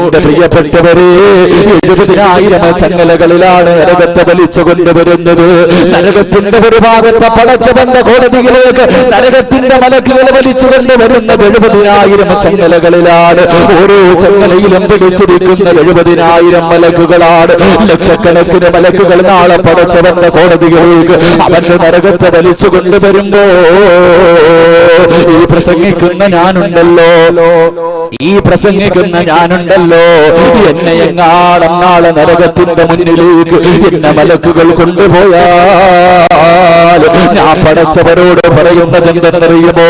എന്റെ പ്രിയപ്പെട്ടവരെ 70,000 ചങ്ങലകളിലാണ് നരകത്തെ വലിച്ചു കൊണ്ടുവരുന്നത്. നരകത്തിന്റെ ഒരു ഭാഗത്തെ പടച്ചവന്റെ കോടതിയിലേക്ക് നരകത്തിന്റെ മലക്കുകൾ വലിച്ചു കൊണ്ടുവരുന്നത് 70,000 ചങ്ങലകളിലാണ്. ഓരോ ചങ്ങലയിലും പിടിച്ചിരിക്കുന്ന 70,000 മലക്കുകളാണ്. ലക്ഷക്കണക്കിന് മലക്കുകൾ നാളെ പടച്ചവന്റെ കോടതിയിലേക്ക് അവന്റെ നരകത്തെ വലിച്ചു കൊണ്ടുവരുമ്പോ ഈ പ്രസംഗിക്കുന്ന ഞാനുണ്ടല്ലോ എന്നെ എങ്ങാണം നാളെ നരകത്തിന്റെ മുന്നിലേക്ക് എന്നെ മലക്കുകൾ കൊണ്ടുപോയാൽ ഞാൻ പടച്ചവരോട് പറയുന്നത് എന്തെന്നറിയുമോ?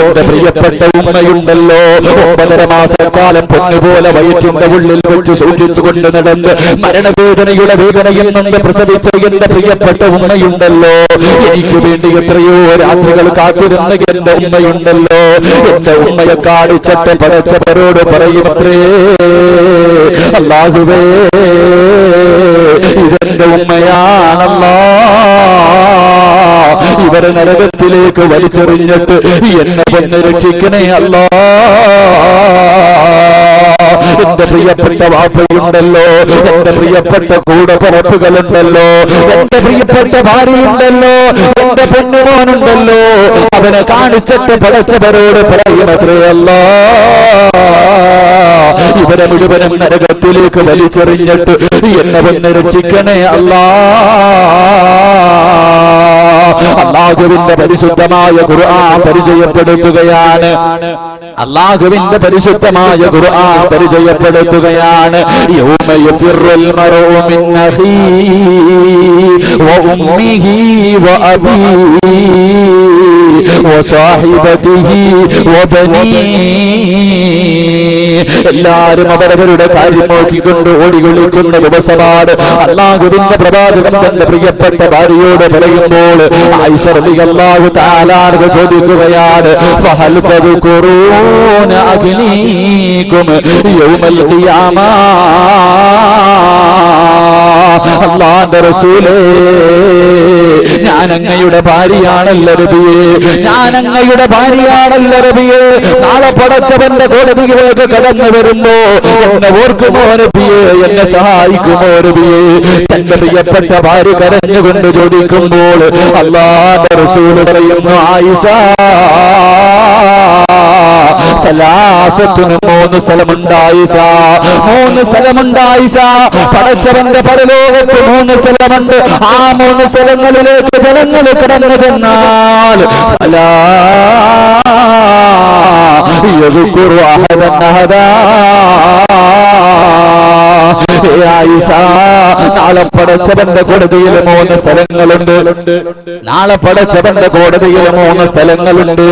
എന്റെ പ്രിയപ്പെട്ട ഉമ്മയുണ്ടല്ലോ, 9.5 മാസക്കാലം പൊന്നുപോലെ വയറ്റിന്റെ ഉള്ളിൽ വെച്ച് സൂക്ഷിച്ചുകൊണ്ട് നടന്ന് മരണവേദനയുടെ വേദനയിൽ നിന്ന് പ്രസവിച്ച എന്റെ പ്രിയപ്പെട്ട ഉമ്മയുണ്ടല്ലോ, എനിക്ക് വേണ്ടി എത്രയോ രാത്രികൾ കാത്തിരുന്ന എന്റെ ഉമ്മയുണ്ടല്ലോ, എന്റെ ഉമ്മയെ കാണിച്ചിട്ട് പടച്ചവരോട് പറയുമത്രേ, അല്ലാഹുവേ ഇതെന്റെ ഉമ്മയാണല്ലോ, ഇവരെ നരകത്തിലേക്ക് വലിച്ചെറിഞ്ഞിട്ട് എന്നെ കൊന്ന് രക്ഷിക്കണേ അല്ലാ. എന്റെ പ്രിയപ്പെട്ട വാപ്പയുണ്ടല്ലോ, എന്റെ പ്രിയപ്പെട്ട കൂടപ്പിറപ്പുകളുണ്ടല്ലോ, എന്റെ പ്രിയപ്പെട്ട ഭാര്യയുണ്ടല്ലോ, എന്റെ പൊന്നുമോനുണ്ടല്ലോ, അവനെ കാണിച്ചിട്ട് പടച്ചവരോട് പറയുമത്രേ, അല്ലാ ഇവരെ മുഴുവനും നരകത്തിലേക്ക് വലിച്ചെറിഞ്ഞിട്ട് എന്നെ കൊന്ന് രക്ഷിക്കണേ അല്ലാ. അല്ലാഹുവിന്റെ പരിശുദ്ധമായ ഖുർആൻ പരിചയപ്പെടുത്തുകയാണ്. യൗമ യഫിറുൽ മർഉ മിൻ അഖീഹി വ ഉമ്മിഹി വ അബീഹി വ സാഹിബതിഹി വ ബനീഹി. എല്ലാവരും അവരവരുടെ കാര്യം നോക്കിക്കൊണ്ട് ഓടികൊള്ളിക്കുന്ന ദിവസമാണ്. അല്ലാഹുവിന്റെ പ്രവാചകൻ തന്റെ പ്രിയപ്പെട്ട ഭാര്യയോട് പറയുമ്പോൾ ആയിഷ റളിയല്ലാഹു തആല അൻഹ ചോദിക്കുകയാണ്, ഫഹൽ തദ്കുറൂന അഗ്നീകും യൗമൽ ഖിയാമ. അല്ലാഹുവിന്റെ റസൂലേ, ഞാൻ അങ്ങയുടെ ഭാര്യയാണല്ലോ നബിയേ, നാളെ പടച്ചവന്റെ കോടതിയിലേക്ക് കടന്നു വരുമ്പോ എന്നെ ഓർക്കുമോ നബിയേ, എന്നെ സഹായിക്കുമോ നബിയേ? തന്റെ പ്രിയപ്പെട്ട ഭാര്യ കരഞ്ഞുകൊണ്ട് ചോദിക്കുമ്പോൾ അല്ലാഹുവിന്റെ റസൂൽ പറയുന്നു, ആയിഷ സലാസത്തുന് 3 സ്ഥലമുണ്ട് ആയിഷ, 3 സ്ഥലമുണ്ട് ആയിഷ. പടച്ചവന്റെ പരലോകത്ത് 3 സ്ഥലമുണ്ട്. ആ 3 സ്ഥലങ്ങളിലേക്ക് ജനങ്ങൾ കടന്നു ചെന്നാൽ നാളെ പടച്ചവന്റെ കോടതിയിൽ 3 സ്ഥലങ്ങളുണ്ട്.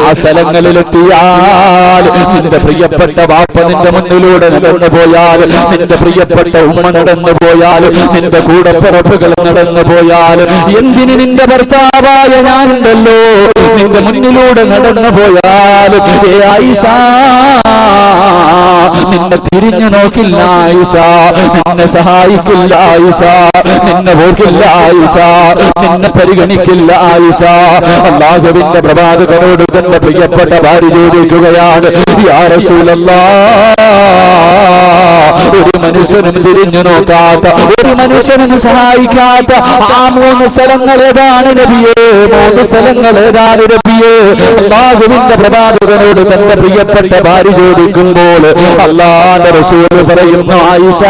ആ സ്ഥലങ്ങളിലെത്തിയാൽ നിന്റെ പ്രിയപ്പെട്ട വാപ്പ നിന്റെ മുന്നിലൂടെ നടന്നു പോയാൽ, നിന്റെ പ്രിയപ്പെട്ട ഉമ്മ നടന്നു പോയാൽ, നിന്റെ കൂടപ്പിറപ്പുകൾ നടന്നു പോയാൽ, എന്തിന് നിന്റെ ഭർത്താവായ ഞാനുണ്ടല്ലോ നിന്റെ മുന്നിലൂടെ നടന്നു പോയാൽ ആയിഷ നിന്നെ തിരിഞ്ഞു നോക്കില്ല ആയിഷ, നിന്നെ സഹായിക്കില്ല ആയിഷ, നിന്നെ ഓർക്കില്ല ആയിഷ, നിന്നെ പരിഗണിക്കില്ല ആയിഷ. അല്ലാഹുവിന്റെ പ്രവാചകനോട് തന്റെ പ്രിയപ്പെട്ട ഭാര്യ ചോദിക്കുകയാണ്, യാ റസൂലല്ലാഹ്, ഒരു മനുഷ്യനും തിരിഞ്ഞു നോക്കാത്ത, ഒരു മനുഷ്യനും സഹായിക്കാത്ത ആ 3 സ്ഥലങ്ങൾ ഏതാണ് നബിയേ? 3 സ്ഥലങ്ങൾ ഏതാണ് നബിയേ? അല്ലാഹുവിന്റെ പ്രവാചകനോട് തന്റെ പ്രിയപ്പെട്ട ഭാര്യ ചോദിക്കുമ്പോൾ അല്ലാഹുവിന്റെ റസൂൽ പറയുന്നു, ആയിഷ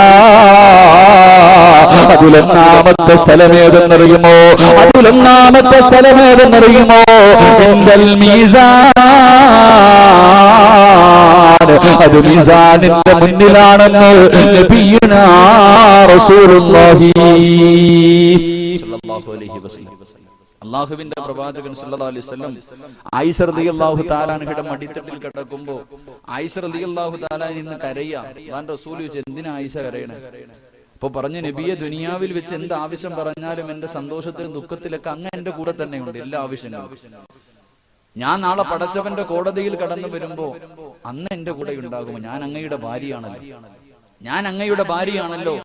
അതിലൊന്നാമത്തെ സ്ഥലമേതെന്നറിയുമോ? ഇൻദൽ മീസാൻ, അത് മീസാനിന്റെ മുന്നിലാണെന്ന് നബിയുനാ റസൂലുള്ളാഹി സ്വല്ലല്ലാഹു അലൈഹി വസല്ലം. അല്ലാഹുവിന്റെ പ്രവാചകൻ സല്ലല്ലാഹു അലൈഹി വസല്ലം ആയിഷ റളിയല്ലാഹു തആല അൻഹയുടെ മടിത്തട്ടിൽ കിടക്കുമ്പോൾ ആയിഷ റളിയല്ലാഹു തആല നിന്ന് കരയാ. അല്ലാഹുവിന്റെ റസൂൽ ചോദിച്ചു, എന്തിനാ ആയിഷ കരയണേ? അപ്പൊ പറഞ്ഞു, നബിയെ, ദുനിയാവിൽ വെച്ച് എന്ത് ആവശ്യം പറഞ്ഞാലും എന്റെ സന്തോഷത്തിലും ദുഃഖത്തിലൊക്കെ അങ്ങ് എന്റെ കൂടെ തന്നെയുണ്ട്, എല്ലാ ആവശ്യങ്ങളും. ഞാൻ നാളെ പടച്ചവന്റെ കോടതിയിൽ കടന്നു വരുമ്പോ അന്ന് എന്റെ കൂടെ ഉണ്ടാകുമോ? ഞാൻ അങ്ങയുടെ ഭാര്യയാണല്ലോ,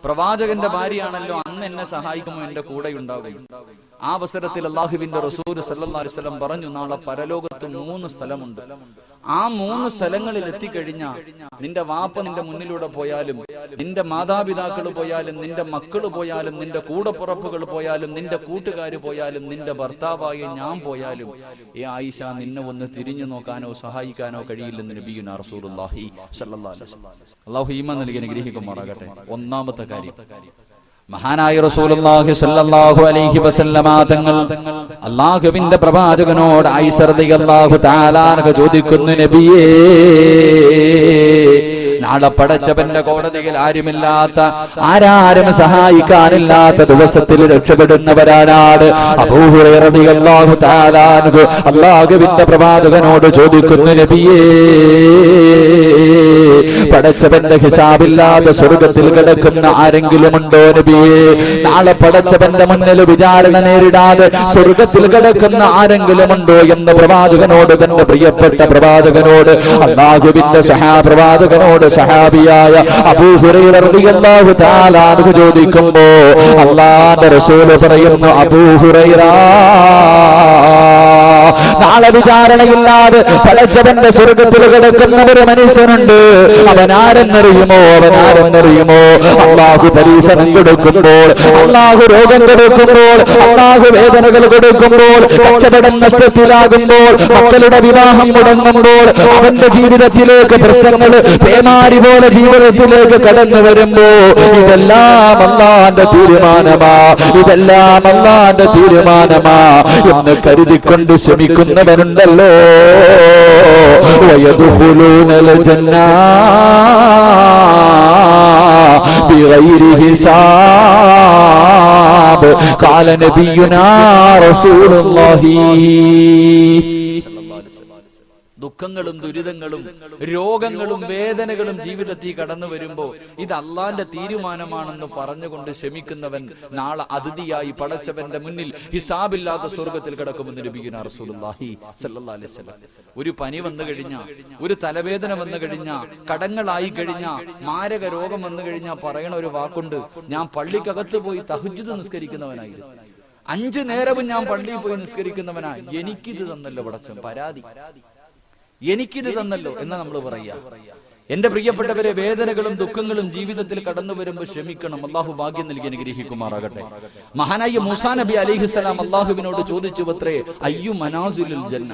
പ്രവാചകന്റെ ഭാര്യയാണല്ലോ, അന്ന് എന്നെ സഹായിക്കുമോ, എന്റെ കൂടെ ഉണ്ടാകും. ആ അവസരത്തിൽ അല്ലാഹുവിന്റെ റസൂൽ സല്ലല്ലാഹു അലൈഹി വസല്ലം പറഞ്ഞു, നാളെ പരലോകത്ത് 3 സ്ഥലമുണ്ട്. ആ 3 സ്ഥലങ്ങളിൽ എത്തിക്കഴിഞ്ഞാൽ നിന്റെ വാപ്പ നിന്റെ മുന്നിലൂടെ പോയാലും, നിന്റെ മാതാപിതാക്കൾ പോയാലും, നിന്റെ മക്കള് പോയാലും, നിന്റെ കൂടപ്പുറപ്പുകൾ പോയാലും, നിന്റെ കൂട്ടുകാര് പോയാലും, നിന്റെ ഭർത്താവായ ഞാൻ പോയാലും ഈ ആയിഷ നിന്നെ ഒന്ന് തിരിഞ്ഞു നോക്കാനോ സഹായിക്കാനോ കഴിയില്ലെന്ന് നബിയുനാ റസൂലുള്ളാഹി സ്വല്ലല്ലാഹു അലൈഹി വസല്ലം. അല്ലാഹു ഈമാൻ നൽകി അനുഗ്രഹിക്കുമാറാകട്ടെ. ഒന്നാമത്തെ കാര്യം, മഹാനായ റസൂലുള്ളാഹി സ്വല്ലല്ലാഹു അലൈഹി വസല്ലമ തങ്ങൾ അല്ലാഹുവിന്റെ പ്രവാചകനോട് ആയിഷ റളിയല്ലാഹു തആല അൻഹ ചോദിക്കുന്നു, നബിയേ, നാളെ പടച്ചവന്റെ കോടതിയിൽ ആരുമില്ലാത്ത, ആരാരും സഹായിക്കാനില്ലാത്ത ദിവസത്തിൽ രക്ഷപ്പെടുന്നവരാണ് അബൂ ഹുറൈറ റളിയല്ലാഹു തആല അൻഹു അല്ലാഹുവിന്റെ പ്രവാചകനോട് ചോദിക്കുന്നു, നബിയേ, പടച്ചവന്റെ ഹിസാബില്ലാതെ സ്വർഗത്തിൽ കിടക്കുന്ന ആരെങ്കിലും ഉണ്ടോ നബിയേ? നാളെ പടച്ചവന്റെ മുന്നിൽ വിചാരണ നേരിടാതെ സ്വർഗത്തിൽ കിടക്കുന്ന ആരെങ്കിലും ഉണ്ടോ എന്ന് പ്രവാചകനോട്, തന്റെ പ്രിയപ്പെട്ട പ്രവാചകനോട്, അല്ലാഹുവിന്റെ പ്രവാചകനോട് സഹാബിയായ അബൂ ഹുറൈറ റളിയല്ലാഹു തആല അൻഹു ചോദിക്കുമ്പോ അല്ലാഹുവിന്റെ റസൂൽ പറയുന്നു, അബൂ ഹുറൈറ, നാളെ വിചാരണയില്ലാതെ പടച്ചവന്റെ സ്വർഗത്തിൽ കിടക്കുന്ന ഒരു മനുഷ്യനുണ്ട്. അവനാരെന്നറിയുമോ? അല്ലാഹു പരീക്ഷണം കൊടുക്കുമ്പോൾ, അല്ലാഹു രോഗം കൊടുക്കുമ്പോൾ, അല്ലാഹു വേദനകൾ കൊടുക്കുമ്പോൾ, കച്ചവടം നഷ്ടത്തിലാകുമ്പോൾ, മക്കളുടെ വിവാഹം മുടങ്ങുമ്പോൾ, അവന്റെ ജീവിതത്തിലേക്ക് പ്രശ്നങ്ങൾ പേമാരി പോലെ ജീവിതത്തിലേക്ക് കടന്നു വരുമ്പോ ഇതെല്ലാം അല്ലാഹുവിന്റെ തീരുമാനമാ എന്ന് കരുതിക്കൊണ്ട് ശ്രമിക്കുന്നവരുണ്ടല്ലോ. വയദ്ഖുലൂനൽ ജന്ന ബിഗൈരി ഹിസാബ് ഖാല നബിയുനാ റസൂലുള്ളാഹി. ദുഃഖങ്ങളും ദുരിതങ്ങളും രോഗങ്ങളും വേദനകളും ജീവിതത്തിൽ കടന്നു വരുമ്പോ ഇത് അള്ളാന്റെ തീരുമാനമാണെന്ന് പറഞ്ഞുകൊണ്ട് ക്ഷമിക്കുന്നവൻ നാളെ അതിഥിയായി പടച്ചവന്റെ മുന്നിൽ ഹിസാബില്ലാത്ത സ്വർഗത്തിൽ കിടക്കുമെന്ന് നബിയുനാ റസൂലുള്ളാഹി സ്വല്ലല്ലാഹു അലൈഹി വസല്ലം. ഒരു പനി വന്നു കഴിഞ്ഞാൽ, ഒരു തലവേദന വന്നു കഴിഞ്ഞാൽ, കടങ്ങളായി കഴിഞ്ഞാൽ, മാരക രോഗം വന്നു കഴിഞ്ഞാൽ പറയണ ഒരു വാക്കുണ്ട്, ഞാൻ പള്ളിക്കകത്ത് പോയി തഹജ്ജുദ് നിസ്കരിക്കുന്നവനായിരുന്നു, 5 നേരവും ഞാൻ പള്ളിയിൽ പോയി നിസ്കരിക്കുന്നവനായി, എനിക്കിത് തന്നല്ലോ പടച്ചവൻ, പരാതി എനിക്കിത് തന്നല്ലോ എന്ന് നമ്മൾ പറയാ. എന്റെ പ്രിയപ്പെട്ടവരെ, വേദനകളും ദുഃഖങ്ങളും ജീവിതത്തിൽ കടന്നു വരുമ്പോൾ ക്ഷമിക്കണം. അള്ളാഹു ഭാഗ്യം നൽകി അനുഗ്രഹിക്കുമാറാകട്ടെ. മഹാനായ മൂസാ നബി അലൈഹിസ്സലാം അള്ളാഹുവിനോട് ചോദിച്ചു അത്രേ, അയ്യു മനാസിലുൽ ജന്ന.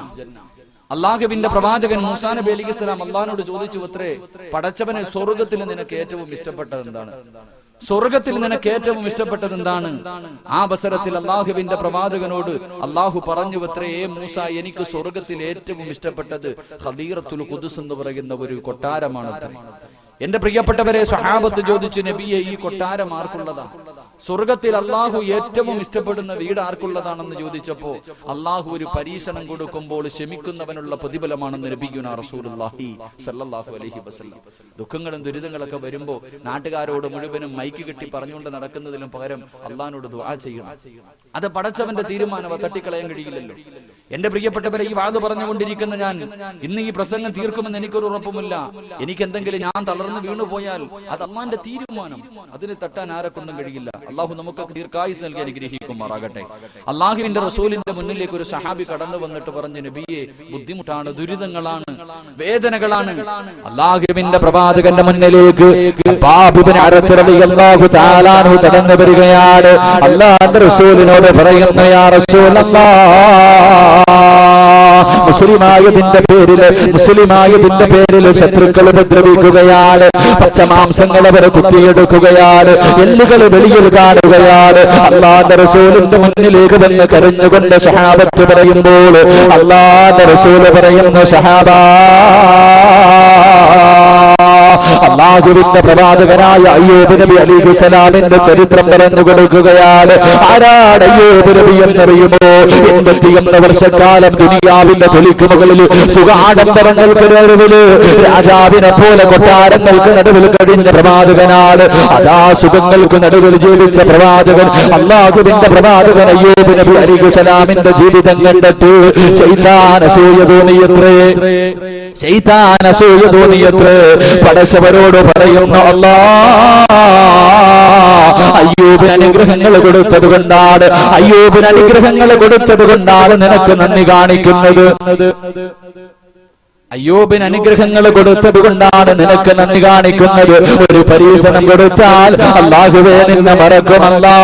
അള്ളാഹുവിന്റെ പ്രവാചകൻ മൂസാ നബി അലൈഹിസ്സലാം അള്ളാഹിനോട് ചോദിച്ചു അത്രേ, പടച്ചവനെ, സ്വർഗത്തിൽ നിനക്ക് ഏറ്റവും ഇഷ്ടപ്പെട്ടത് എന്താണ്? സ്വർഗത്തിൽ നിനക്ക് ഏറ്റവും ഇഷ്ടപ്പെട്ടത് എന്താണ്? ആ അവസരത്തിൽ അള്ളാഹുവിന്റെ പ്രവാചകനോട് അള്ളാഹു പറഞ്ഞു അത്രേ, മൂസ, എനിക്ക് സ്വർഗത്തിൽ ഏറ്റവും ഇഷ്ടപ്പെട്ടത് ഖദീറത്തുൽ ഖുദ്സ് എന്ന് പറയുന്ന ഒരു കൊട്ടാരമാണ്. എന്റെ പ്രിയപ്പെട്ടവരെ, സ്വഹാബത്ത് ചോദിച്ചു, നബിയെ, ഈ കൊട്ടാരം ആർക്കുള്ളതാ? സ്വർഗത്തിൽ അള്ളാഹു ഏറ്റവും ഇഷ്ടപ്പെടുന്ന വീട് ആർക്കുള്ളതാണെന്ന് ചോദിച്ചപ്പോ അള്ളാഹു ഒരു പരീക്ഷണം കൊടുക്കുമ്പോൾ ക്ഷമിക്കുന്നവനുള്ള പ്രതിഫലമാണെന്ന് നബിയുനാ റസൂലുള്ളാഹി സ്വല്ലല്ലാഹു അലൈഹി വസല്ലം. ദുഃഖങ്ങളും ദുരിതങ്ങളൊക്കെ വരുമ്പോ നാട്ടുകാരോട് മുഴുവനും മൈക്ക് കെട്ടി പറഞ്ഞുകൊണ്ട് നടക്കുന്നതിലും പകരം അള്ളാഹിനോട് ദുആ ചെയ്യണം. അത് പടച്ചവന്റെ തീരുമാനം, തട്ടിക്കളയാൻ കഴിയില്ലല്ലോ. എന്റെ പ്രിയപ്പെട്ടവരെ, ഈ വാദ് പറഞ്ഞുകൊണ്ടിരിക്കുന്ന ഞാൻ ഇന്ന് ഈ പ്രസംഗം തീർക്കുമെന്ന് എനിക്കൊരു ഉറപ്പുമില്ല. എനിക്ക് എന്തെങ്കിലും ഞാൻ തളർന്നു വീണുപോയാൽ അത് അള്ളാന്റെ തീരുമാനം, അതിന് തട്ടാൻ ആരെക്കൊണ്ടും കഴിയില്ല. അള്ളാഹു നമുക്ക് ദീർഘായുസ് നൽകി അനുഗ്രഹിക്കുമാറാകട്ടെ. അള്ളാഹുവിന്റെ റസൂലിന്റെ മുന്നിലേക്ക് ഒരു സഹാബി കടന്നു വന്നിട്ട് പറഞ്ഞു, നബിയെ, ബുദ്ധിമുട്ടാണ്, ദുരിതങ്ങളാണ്, വേദനകളാണ്. അള്ളാഹുവിന്റെ പ്രവാചകന്റെ മുന്നിലേക്ക് കടന്നു വരികയാണ്. അള്ളാഹുവിന്റെ റസൂലിനോട് പറയുന്നു, യാ റസൂലല്ലാഹ്, മുസ്ലിമായതിന്റെ പേരില് ശത്രുക്കൾ ഉപദ്രവിക്കുകയാണ്, പച്ചമാംസങ്ങൾ അവർ കുത്തിയെടുക്കുകയാണ്, എല്ലുകൾ വെളിയിൽ കാണുകയാണ്. അല്ലാഹുവിന്റെ റസൂലിന്റെ മുന്നിലേക്ക് വന്ന് കരഞ്ഞുകൊണ്ട് സഹാബത്ത് പറയുമ്പോൾ അല്ലാഹുവിന്റെ റസൂൽ പറയുന്നു, സഹാബാ, അല്ലാഹുവിന്റെ പ്രവാചകനായ അയ്യൂബ് നബി അലൈഹിസ്സലാമിന്റെ ചരിത്രം പറഞ്ഞു കൊടുക്കുകയാണ്. ആരാണ് അയ്യൂബ് നബി എന്നറിയുമോ? 81 വർഷക്കാലം ദുനിയാവിന്റെ തൊലിക്കുമുകളിൽ സുഖാഡംബരങ്ങൾക്ക് നടുവിൽ രാജാവിനെ പോലെ കൊട്ടാരങ്ങൾക്ക് നടുവിൽ കഴിഞ്ഞ പ്രവാചകനാണ്. അതാ സുഖങ്ങൾക്ക് നടുവിൽ ജീവിച്ച പ്രവാചകൻ, അല്ലാഹുവിന്റെ പ്രവാചകൻ അയ്യൂബ് നബി അലൈഹിസ്സലാമിന്റെ ജീവിതം കണ്ടിട്ട് ശൈത്താൻ അസൂയ തോന്നിയത്രേ. പടച്ചവരോട് പറയുന്നു, അല്ലാഹ്, അയ്യൂബിന് അനുഗ്രഹങ്ങൾ കൊടുത്തത് കൊണ്ടാണ് നിനക്ക് നന്ദി കാണിക്കുന്നത്. അയ്യൂബിന് അനുഗ്രഹങ്ങൾ കൊടുത്തത് കൊണ്ടാണ് നിനക്ക് നന്ദി കാണിക്കുന്നത്. ഒരു പരീക്ഷണം കൊടുത്താൽ അല്ലാഹുവേ നിന്നെ മറക്കുമല്ലാ.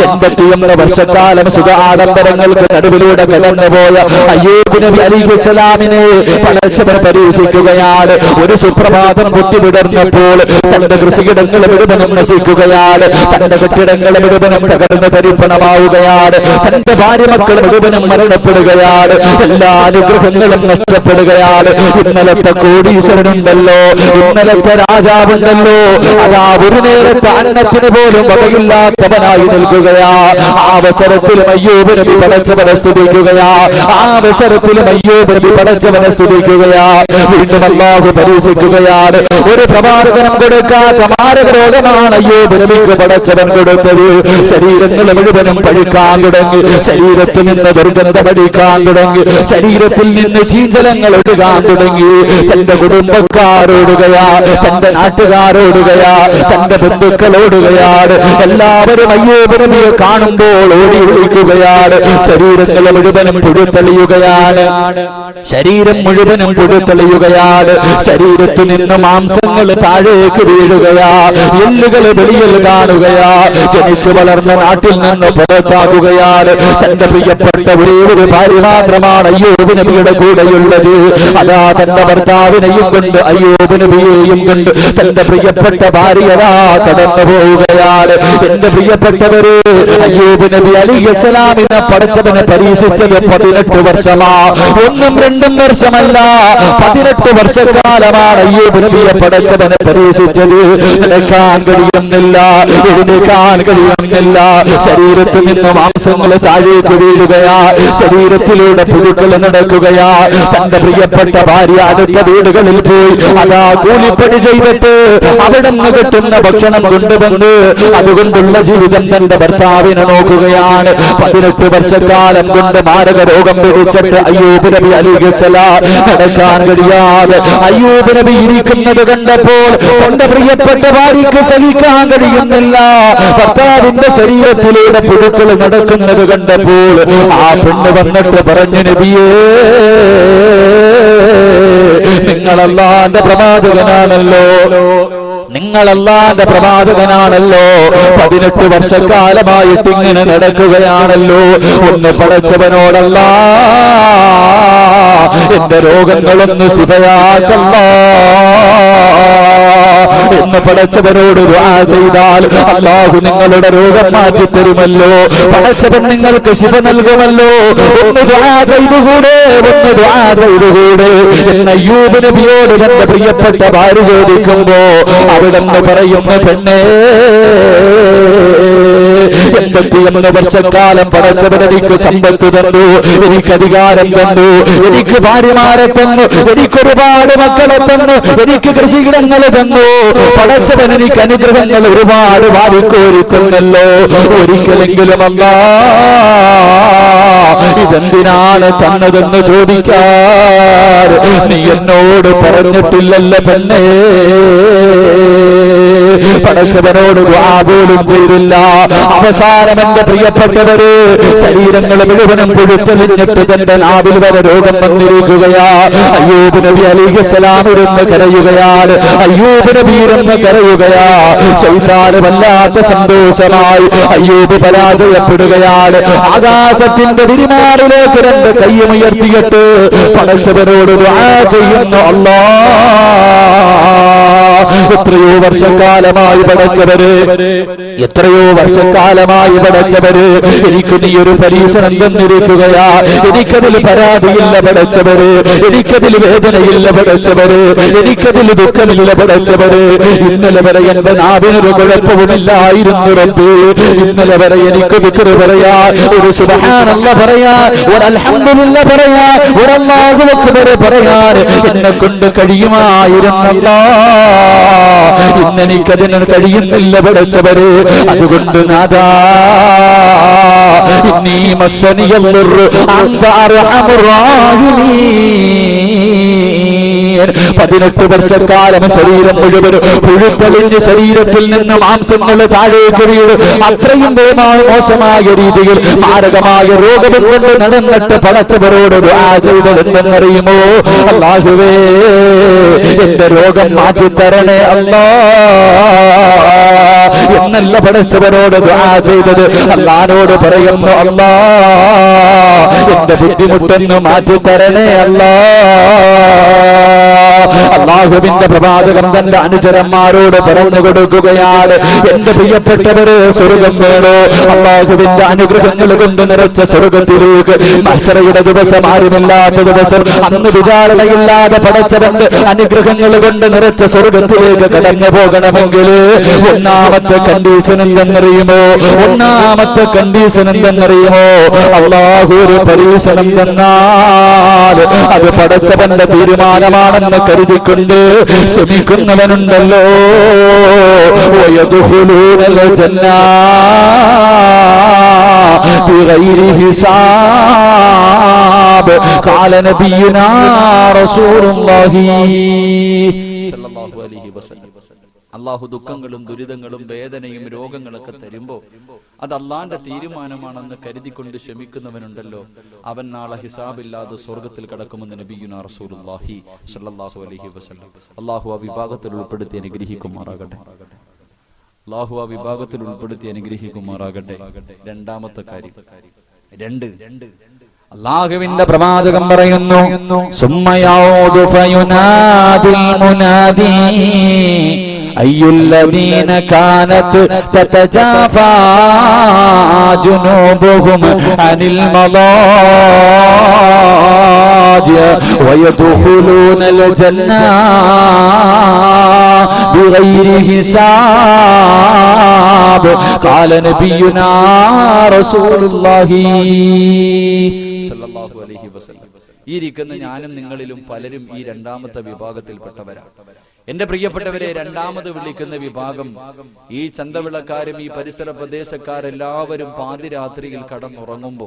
81 വർഷക്കാലം സുഖ ആഡംബരങ്ങൾക്ക് നടുവിലൂടെ കടന്നുപോയ അയ്യൂബ് നബി അലൈഹിസ്സലാമിനെ പടച്ചവൻ പരീക്ഷിക്കുകയാണ്. ഒരു സുപ്രഭാതം പൊട്ടിവിടർന്നപ്പോൾ തന്റെ കൃഷിയിടങ്ങൾ മുഴുവനും നശിക്കുകയാണ്, തന്റെ കെട്ടിടങ്ങൾ മുഴുവനും തകർന്ന് തരിപ്പണമാവുകയാണ്, തന്റെ ഭാര്യ മക്കൾ മുഴുവനും മരണപ്പെടുകയാണ്, എല്ലാ അനുഗ്രഹങ്ങളും നഷ്ടപ്പെടുകയാണ്. ഇന്നലത്തെ കോടീശ്വരനുണ്ടല്ലോ, ഇന്നലത്തെ രാജാവുണ്ടല്ലോ, അതാ ഒരു നേരത്തെ അന്നത്തിന് പോലും വകയില്ലാത്തവനായി നിൽക്കുകയാ. ആ അവസരത്തിലും അയ്യൂബ് നബി പടച്ചവനെ സ്തുതിക്കുകയാ. ആ അവസരത്തിലും അയ്യൂബ് നബി പടച്ചവനെ സ്തുതിക്കുകയാ. വീണ്ടും അല്ലാഹു പരീക്ഷിക്കുകയാണ്. ഒരു പ്രവാചകനും കൊടുക്കാത്ത മാരക രോഗമാണ് അയ്യൂബ് നബിക്ക് പടച്ചവൻ കൊടുത്തത്. ശരീരങ്ങൾ മുഴുവനും പഴുക്കാൻ തുടങ്ങി, ശരീരത്തിൽ നിന്ന് ദുർഗന്ധമടിക്കാൻ തുടങ്ങി, ശരീരത്തിൽ നിന്ന് ചീഞ്ചലങ്ങൾ ഒഴുകാൻ തുടങ്ങി. തന്റെ കുടുംബക്കാരോടുകയാ, തന്റെ നാട്ടുകാരോടുകയാ, തന്റെ ബന്ധുക്കളോടുകയാണ്. എല്ലാവരും അയ്യൂബ് നബിയെ കാണുമ്പോൾ ഓടി വിളിക്കുകയാണ്. ശരീരങ്ങൾ മുഴുവനും പുഴുത്തളിയുകയാണ്, ശരീരം മുഴുവനും പുഴുത്തളിയുകയാണ്. ശരീരത്തിൽ നിന്ന് മാംസങ്ങൾ താഴേക്ക് വീഴുകയാ, എല്ലുകൾ വെളിയിൽ കാണുകയാ. ജനിച്ചു വളർന്ന നാട്ടിൽ നിന്ന് പുറത്താകുകയാണ്. തന്റെ പ്രിയപ്പെട്ട ഒരേ ഒരു ഭാര്യ മാത്രമാണ് അയ്യൂബ് നബിയുടെ കൂടെയുള്ളത്. അതാ തന്റെ ഭർത്താവിനെയും കൊണ്ട് അയ്യൂബ് നബിയെയും കൊണ്ട് തന്റെ പ്രിയപ്പെട്ട ഭാര്യതാ കടന്നു പോവുകയാണ്. എന്റെ പ്രിയപ്പെട്ടവര്, അയ്യൂബ് നബി അലൈഹിസ്സലാമിനെ പടച്ചവനെ പരീക്ഷിച്ചത് 18 വർഷമാ. 1-2 വർഷമല്ല, 18 വർഷക്കാലമാണ് അയ്യൂബ് നബിയെ പടച്ചവനെ പരീക്ഷിച്ചത്. നടക്കാൻ കഴിയുന്നില്ല, എഴുന്നേൽക്കാൻ കഴിയുന്നില്ല, ശരീരത്തിൽ നിന്ന് മാംസങ്ങൾ താഴേക്ക് വീഴുകയാ, ശരീരത്തിലൂടെ പുഴുക്കൾ നടക്കുകയാ. തന്റെ പ്രിയപ്പെട്ട ഭാര്യ അടുത്ത വീടുകളിൽ പോയി അതാ കൂലിപ്പണി ചെയ്തിട്ട് അവിടെ നിന്ന് കിട്ടുന്ന ഭക്ഷണം കൊണ്ടുവന്ന് അതുകൊണ്ടുള്ള ജീവിതം തന്റെ ഭർത്താവിനെ നോക്കുകയാണ്. 18 വർഷക്കാലം കൊണ്ട് മാരക രോഗം പിടിച്ചിട്ട് അയ്യൂബ് നബി അലൈഹിസ്സലാം നടക്കാൻ കഴിയാതെ അയ്യൂബ് നബി ഇരിക്കുന്നത് കണ്ടപ്പോൾ തന്റെ പ്രിയപ്പെട്ട ഭാര്യയ്ക്ക് സഹിക്കാൻ കഴിയുന്നില്ല. ഭർത്താവിന്റെ ശരീരത്തിലൂടെ പുഴുക്കൾ നടക്കുന്നത് കണ്ടപ്പോൾ ആ പെണ്ണ് വന്നിട്ട് പറഞ്ഞു, നബിയേ, നിങ്ങൾ അല്ലാഹുവിന്റെ പ്രവാചകനാണല്ലോ, നിങ്ങൾ അല്ലാഹുവിന്റെ പ്രവാചകനാണല്ലോ, 18 വർഷക്കാലമായിട്ട് ഇങ്ങനെ നടക്കുകയാണല്ലോ, ഒന്ന് പടച്ചവനോടല്ലാ എന്റെ രോഗങ്ങളൊന്ന് ശിഫയാക്കല്ലാ എന്ന് പടച്ചവനോട് ദുആ ചെയ്താൽ അല്ലാഹു നിങ്ങളുടെ രോഗം മാറ്റി തരുമല്ലോ, പടച്ചവൻ നിങ്ങൾക്ക് ശിഫ നൽകുമല്ലോ. ഒന്ന് ദുആ ചെയ്തുകൂടെ, ഒന്ന് ദുആ ചെയ്തുകൂടെ എന്ന് അയ്യൂബ് നബിയോട് തന്റെ പ്രിയപ്പെട്ട ഭാര്യ ചോദിക്കുമ്പോ അവിടെന്ന് പറയുന്ന, പെണ്ണേ, 81 വർഷക്കാലം പടച്ചവൻ എനിക്ക് സമ്പത്ത് തന്നു, എനിക്ക് അധികാരം തന്നു, എനിക്ക് ഭാര്യമാരെ തന്നു, എനിക്കൊരുപാട് മക്കളെ തന്നു, എനിക്ക് കൃഷിയിടങ്ങൾ തന്നു. പടച്ചവൻ എനിക്ക് അനുഗ്രഹങ്ങൾ ഒരുപാട് വാരിക്കോരി തന്നല്ലോ. ഒരിക്കലെങ്കിലും അല്ലാ ഇതെന്തിനാണ് തന്നതെന്ന് ചോദിക്കാൻ നീ എന്നോട് പറഞ്ഞിട്ടില്ലല്ലോ പെണ്ണേ. പടച്ചവനോട് ദുആ പോലും ചെയ്തില്ല. അവസാനം എന്റെ പ്രിയപ്പെട്ടവര്, ശരീരങ്ങൾ മുഴുവനും പുഴുത്തലിഞ്ഞിട്ട് തന്റെ നാവിൽ വരെ രോഗം വന്നിരിക്കുകയാ. അയ്യൂബ് നബി അലൈഹിസ്സലാം ഇരുന്ന് കരയുകയാണ്, അയ്യൂബ് നബി ഇരുന്ന് കരയുകയാ. ശൈത്താന് വല്ലാത്ത സന്തോഷമായി അയ്യൂബ് പരാജയപ്പെടുകയാണ്. ആകാശത്തിന്റെ തിരുമാറിലേക്ക് 2 കൈയും ഉയർത്തിയിട്ട് പടച്ചവനോട് ദുആ ചെയ്യുന്നു, അല്ലാ എത്രയോ വർഷക്കാലമായി പടച്ചവര്, എത്രയോ വർഷക്കാലമായി പടച്ചവര് എനിക്ക് നീ ഒരു പരീക്ഷണം തന്നിരിക്കുകയാ. എനിക്കതിൽ പരാതിയില്ല പടച്ചവര്, എനിക്കതിൽ വേദനയില്ല പടച്ചവര്, എനിക്കതിൽ ദുഃഖമില്ല പടച്ചവര്. ഇന്നലെ വരെ എന്റെ നാവിനൊരു കുഴപ്പവുമില്ലായിരുന്നു റബ്ബേ. ഇന്നലെ വരെ എനിക്ക് ദിക്ർ പറയാ, ഒരു സുബ്ഹാനല്ലാഹ് പറയാ, ഒരു അൽഹംദുലില്ലാഹ് പറയാ, ഒരു അല്ലാഹു അക്ബർ പറയാൻ എന്നെ കൊണ്ട് കഴിയുമായിരുന്നല്ലാ. ഇന്നെനിക്കതിന് കഴിയുന്നില്ല പടച്ചവര്. അതുകൊണ്ട് നാദാ ഇന്നീ മസ്സനിയൽ ദുർറു അൻത അർഹമുർ റഹീമീൻ, അമീൻ 18 വർഷക്കാലം ശരീരം മുഴുവൻ പുഴുക്കളിഞ്ഞ് ശരീരത്തിൽ നിന്ന് മാംസങ്ങൾ താഴേക്ക് വീഴും. അത്രയും മോശമായ രീതിയിൽ മാരകമായ രോഗം കൊണ്ട് നടന്നിട്ട് പടച്ചവരോട് ദുആ ചെയ്തതെന്നറിയുമോ? അല്ലാഹുവേ, എന്റെ രോഗം മാറ്റിത്തരണേ അല്ലാ എന്നല്ല പടച്ചവരോട് ദുആ ചെയ്തത്. അല്ലാഹുവോട് പറയുന്നു, അല്ലാ എന്റെ ബുദ്ധിമുട്ടൊന്ന് മാറ്റിത്തരണേ അല്ലാ. അല്ലാഹുവിന്റെ പ്രവാചകൻ തന്റെ അനുചരന്മാരോട് പറഞ്ഞു കൊടുക്കുകയാണ്, എന്റെ പ്രിയപ്പെട്ടവര് സ്വർഗം വേണോ? അല്ലാഹുവിന്റെ അനുഗ്രഹങ്ങൾ കൊണ്ട് നിറച്ച സ്വർഗത്തിലേക്ക് മഹ്ശറയുടെ ദിവസം ആരുമില്ലാത്ത ദിവസം, അന്ന് വിചാരണയില്ലാതെ പടച്ചവന്റെ അനുഗ്രഹങ്ങൾ കൊണ്ട് നിറച്ച സ്വർഗത്തിലേക്ക് കടന്നു പോകണമെങ്കിൽ ഒന്നാമത്തെ കണ്ടീഷൻ എന്തെന്നറിയുമോ? അല്ലാഹു ഒരു പരീക്ഷണം തന്നാൽ അത് പടച്ചവന്റെ തീരുമാനമാണെന്ന് കരുതിക്കൊണ്ട് ശ്രമിക്കുന്നവനുണ്ടല്ലോ, വയദ്ഖുലൂനൽ ജന്ന ബിഗൈരി ഹിസാബ്. ഖാല നബിയുനാ റസൂലുള്ളാഹി സ്വല്ലല്ലാഹു അലൈഹി വസല്ലം. അല്ലാഹു ദുഃഖങ്ങളും ദുരിതങ്ങളും വേദനയും രോഗങ്ങളൊക്കെ തരുമ്പോ അത് അള്ളാന്റെ തീരുമാനമാണെന്ന് കരുതിക്കൊണ്ട് ക്ഷമിക്കുന്നവനുണ്ടല്ലോ, അവൻ നാളെ ഹിസാബില്ലാതെ സ്വർഗത്തിൽ കടക്കുമെന്ന് നബിയുനാ റസൂലുള്ളാഹി സ്വല്ലല്ലാഹു അലൈഹി വസല്ലം. അല്ലാഹു ആ വിഭാഗത്തിൽ ഉൾപ്പെടുത്തി അനുഗ്രഹിക്കുമാറാകട്ടെ. രണ്ടാമത്തെ കാര്യം, അല്ലാഹുവിന്റെ പ്രവാചകൻ പറയുന്നു, സുമ്മയഊദു ഫയുനാദിൽ മുനാദി അയ്യുല്ലദീന കാനത് തതജാഫാ ജുനൂബുഹും അനിൽ മളാജി വയദ്ഖുലൂനൽ ജന്ന ബിഗൈരി ഹിസാബ്. ഖാല നബിയുനാ റസൂലുള്ളാഹി സ്വല്ലല്ലാഹു അലൈഹി വസല്ലം. ഈ ഇരിക്കുന്ന ഞാനും നിങ്ങളിലും പലരും ഈ രണ്ടാമത്തെ വിഭാഗത്തിൽപ്പെട്ടവരാണ്. എന്റെ പ്രിയപ്പെട്ടവരെ, രണ്ടാമത് വിളിക്കുന്ന വിഭാഗം ഈ ചന്തവിളക്കാരും ഈ പരിസര പ്രദേശക്കാരെല്ലാവരും പാതിരാത്രിയിൽ കടന്നുറങ്ങുമ്പോ,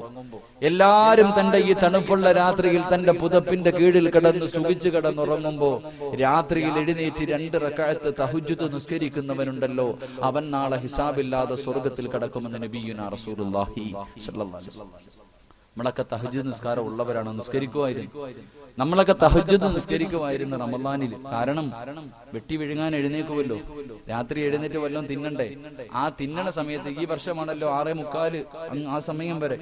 എല്ലാരും തന്റെ ഈ തണുപ്പുള്ള രാത്രിയിൽ തന്റെ പുതപ്പിന്റെ കീഴിൽ കിടന്ന് സുഖിച്ചു കിടന്നുറങ്ങുമ്പോ രാത്രിയിൽ എഴുന്നേറ്റ് 2 റക്അത്ത് തഹജ്ജുദ് നിസ്കരിക്കുന്നവനുണ്ടല്ലോ, അവൻ നാളെ ഹിസാബില്ലാതെ സ്വർഗത്തിൽ കടക്കുമെന്ന് നബിയുനാ റസൂലുള്ളാഹി സ്വല്ലല്ലാഹു അലൈഹി വസല്ലം. നമ്മളൊക്കെ തഹജ്ജുദ് നിസ്കാരം ഉള്ളവരാണ്, നമ്മളൊക്കെ തഹജ്ജുദ് നിസ്കരിക്കുമായിരുന്നു റമളാനിൽ. കാരണം വെട്ടി വിഴുങ്ങാൻ എഴുന്നേക്കുമല്ലോ, രാത്രി എഴുന്നേറ്റ് വല്ലതും തിന്നണ്ടേ. ആ തിന്നണ സമയത്ത് ഈ വർഷമാണല്ലോ 6:45, ആ സമയം വരെ,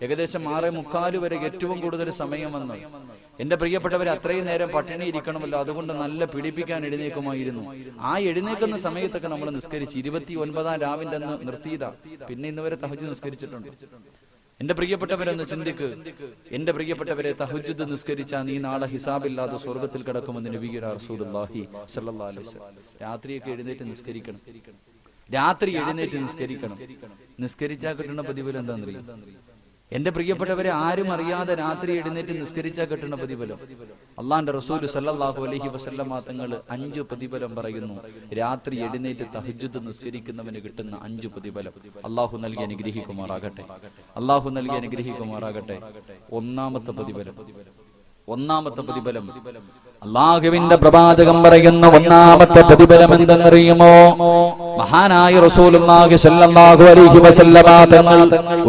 ഏകദേശം 6:45 വരെ ഏറ്റവും കൂടുതൽ സമയം വന്നു. എന്റെ പ്രിയപ്പെട്ടവർ, അത്രയും നേരം പട്ടിണി ഇരിക്കണമല്ലോ, അതുകൊണ്ട് നല്ല പിടിപ്പിക്കാൻ എഴുന്നേക്കുമായിരുന്നു. ആ എഴുന്നേക്കുന്ന സമയത്തൊക്കെ നമ്മൾ നിസ്കരിച്ച് 29-ാം രാവിന്റെ അന്ന് നിർത്തിയതാ, പിന്നെ ഇന്ന് വരെ തഹജ്ജുദ് നിസ്കരിച്ചിട്ടുണ്ട്. എന്റെ പ്രിയപ്പെട്ടവരൊന്ന് ചിന്തിക്ക്, എന്റെ പ്രിയപ്പെട്ടവരെ, തഹജ്ജുദ് നിസ്കരിച്ചാൽ നീ നാളെ ഹിസാബില്ലാതെ സ്വർഗത്തിൽ കിടക്കുമെന്ന് നബിയുനാ റസൂലുള്ളാഹി സ്വല്ലല്ലാഹു അലൈഹി വസല്ലം. രാത്രിയൊക്കെ എഴുന്നേറ്റ് നിസ്കരിക്കണം, നിസ്കരിച്ചാൽ കിട്ടുന്ന പ്രതിഫലം എന്താണെന്നറിയും? എന്റെ പ്രിയപ്പെട്ടവരെ, ആരും അറിയാതെ രാത്രി എഴുന്നേറ്റ് നിസ്കരിച്ചാൽ കിട്ടുന്ന പ്രതിഫലം അള്ളാന്റെ റസൂൽ സല്ലല്ലാഹു അലൈഹി വസല്ലം തങ്ങൾ 5 പ്രതിഫലം പറയുന്നു. രാത്രി എഴുന്നേറ്റ് തഹജ്ജുദ് നിസ്കരിക്കുന്നവന് കിട്ടുന്ന 5 പ്രതിഫലം അള്ളാഹു നൽകി അനുഗ്രഹിക്കുമാറാകട്ടെ. ഒന്നാമത്തെ പ്രതിഫലം അല്ലാഹുവിന്റെ പ്രവാചകൻ പറയുന്ന ഒന്നാമത്തെ പ്രതിഫലം എന്തെന്നറിയുമോ? മഹാനായ റസൂലുള്ളാഹി സ്വല്ലല്ലാഹു അലൈഹി വസല്ലമ തങ്ങൾ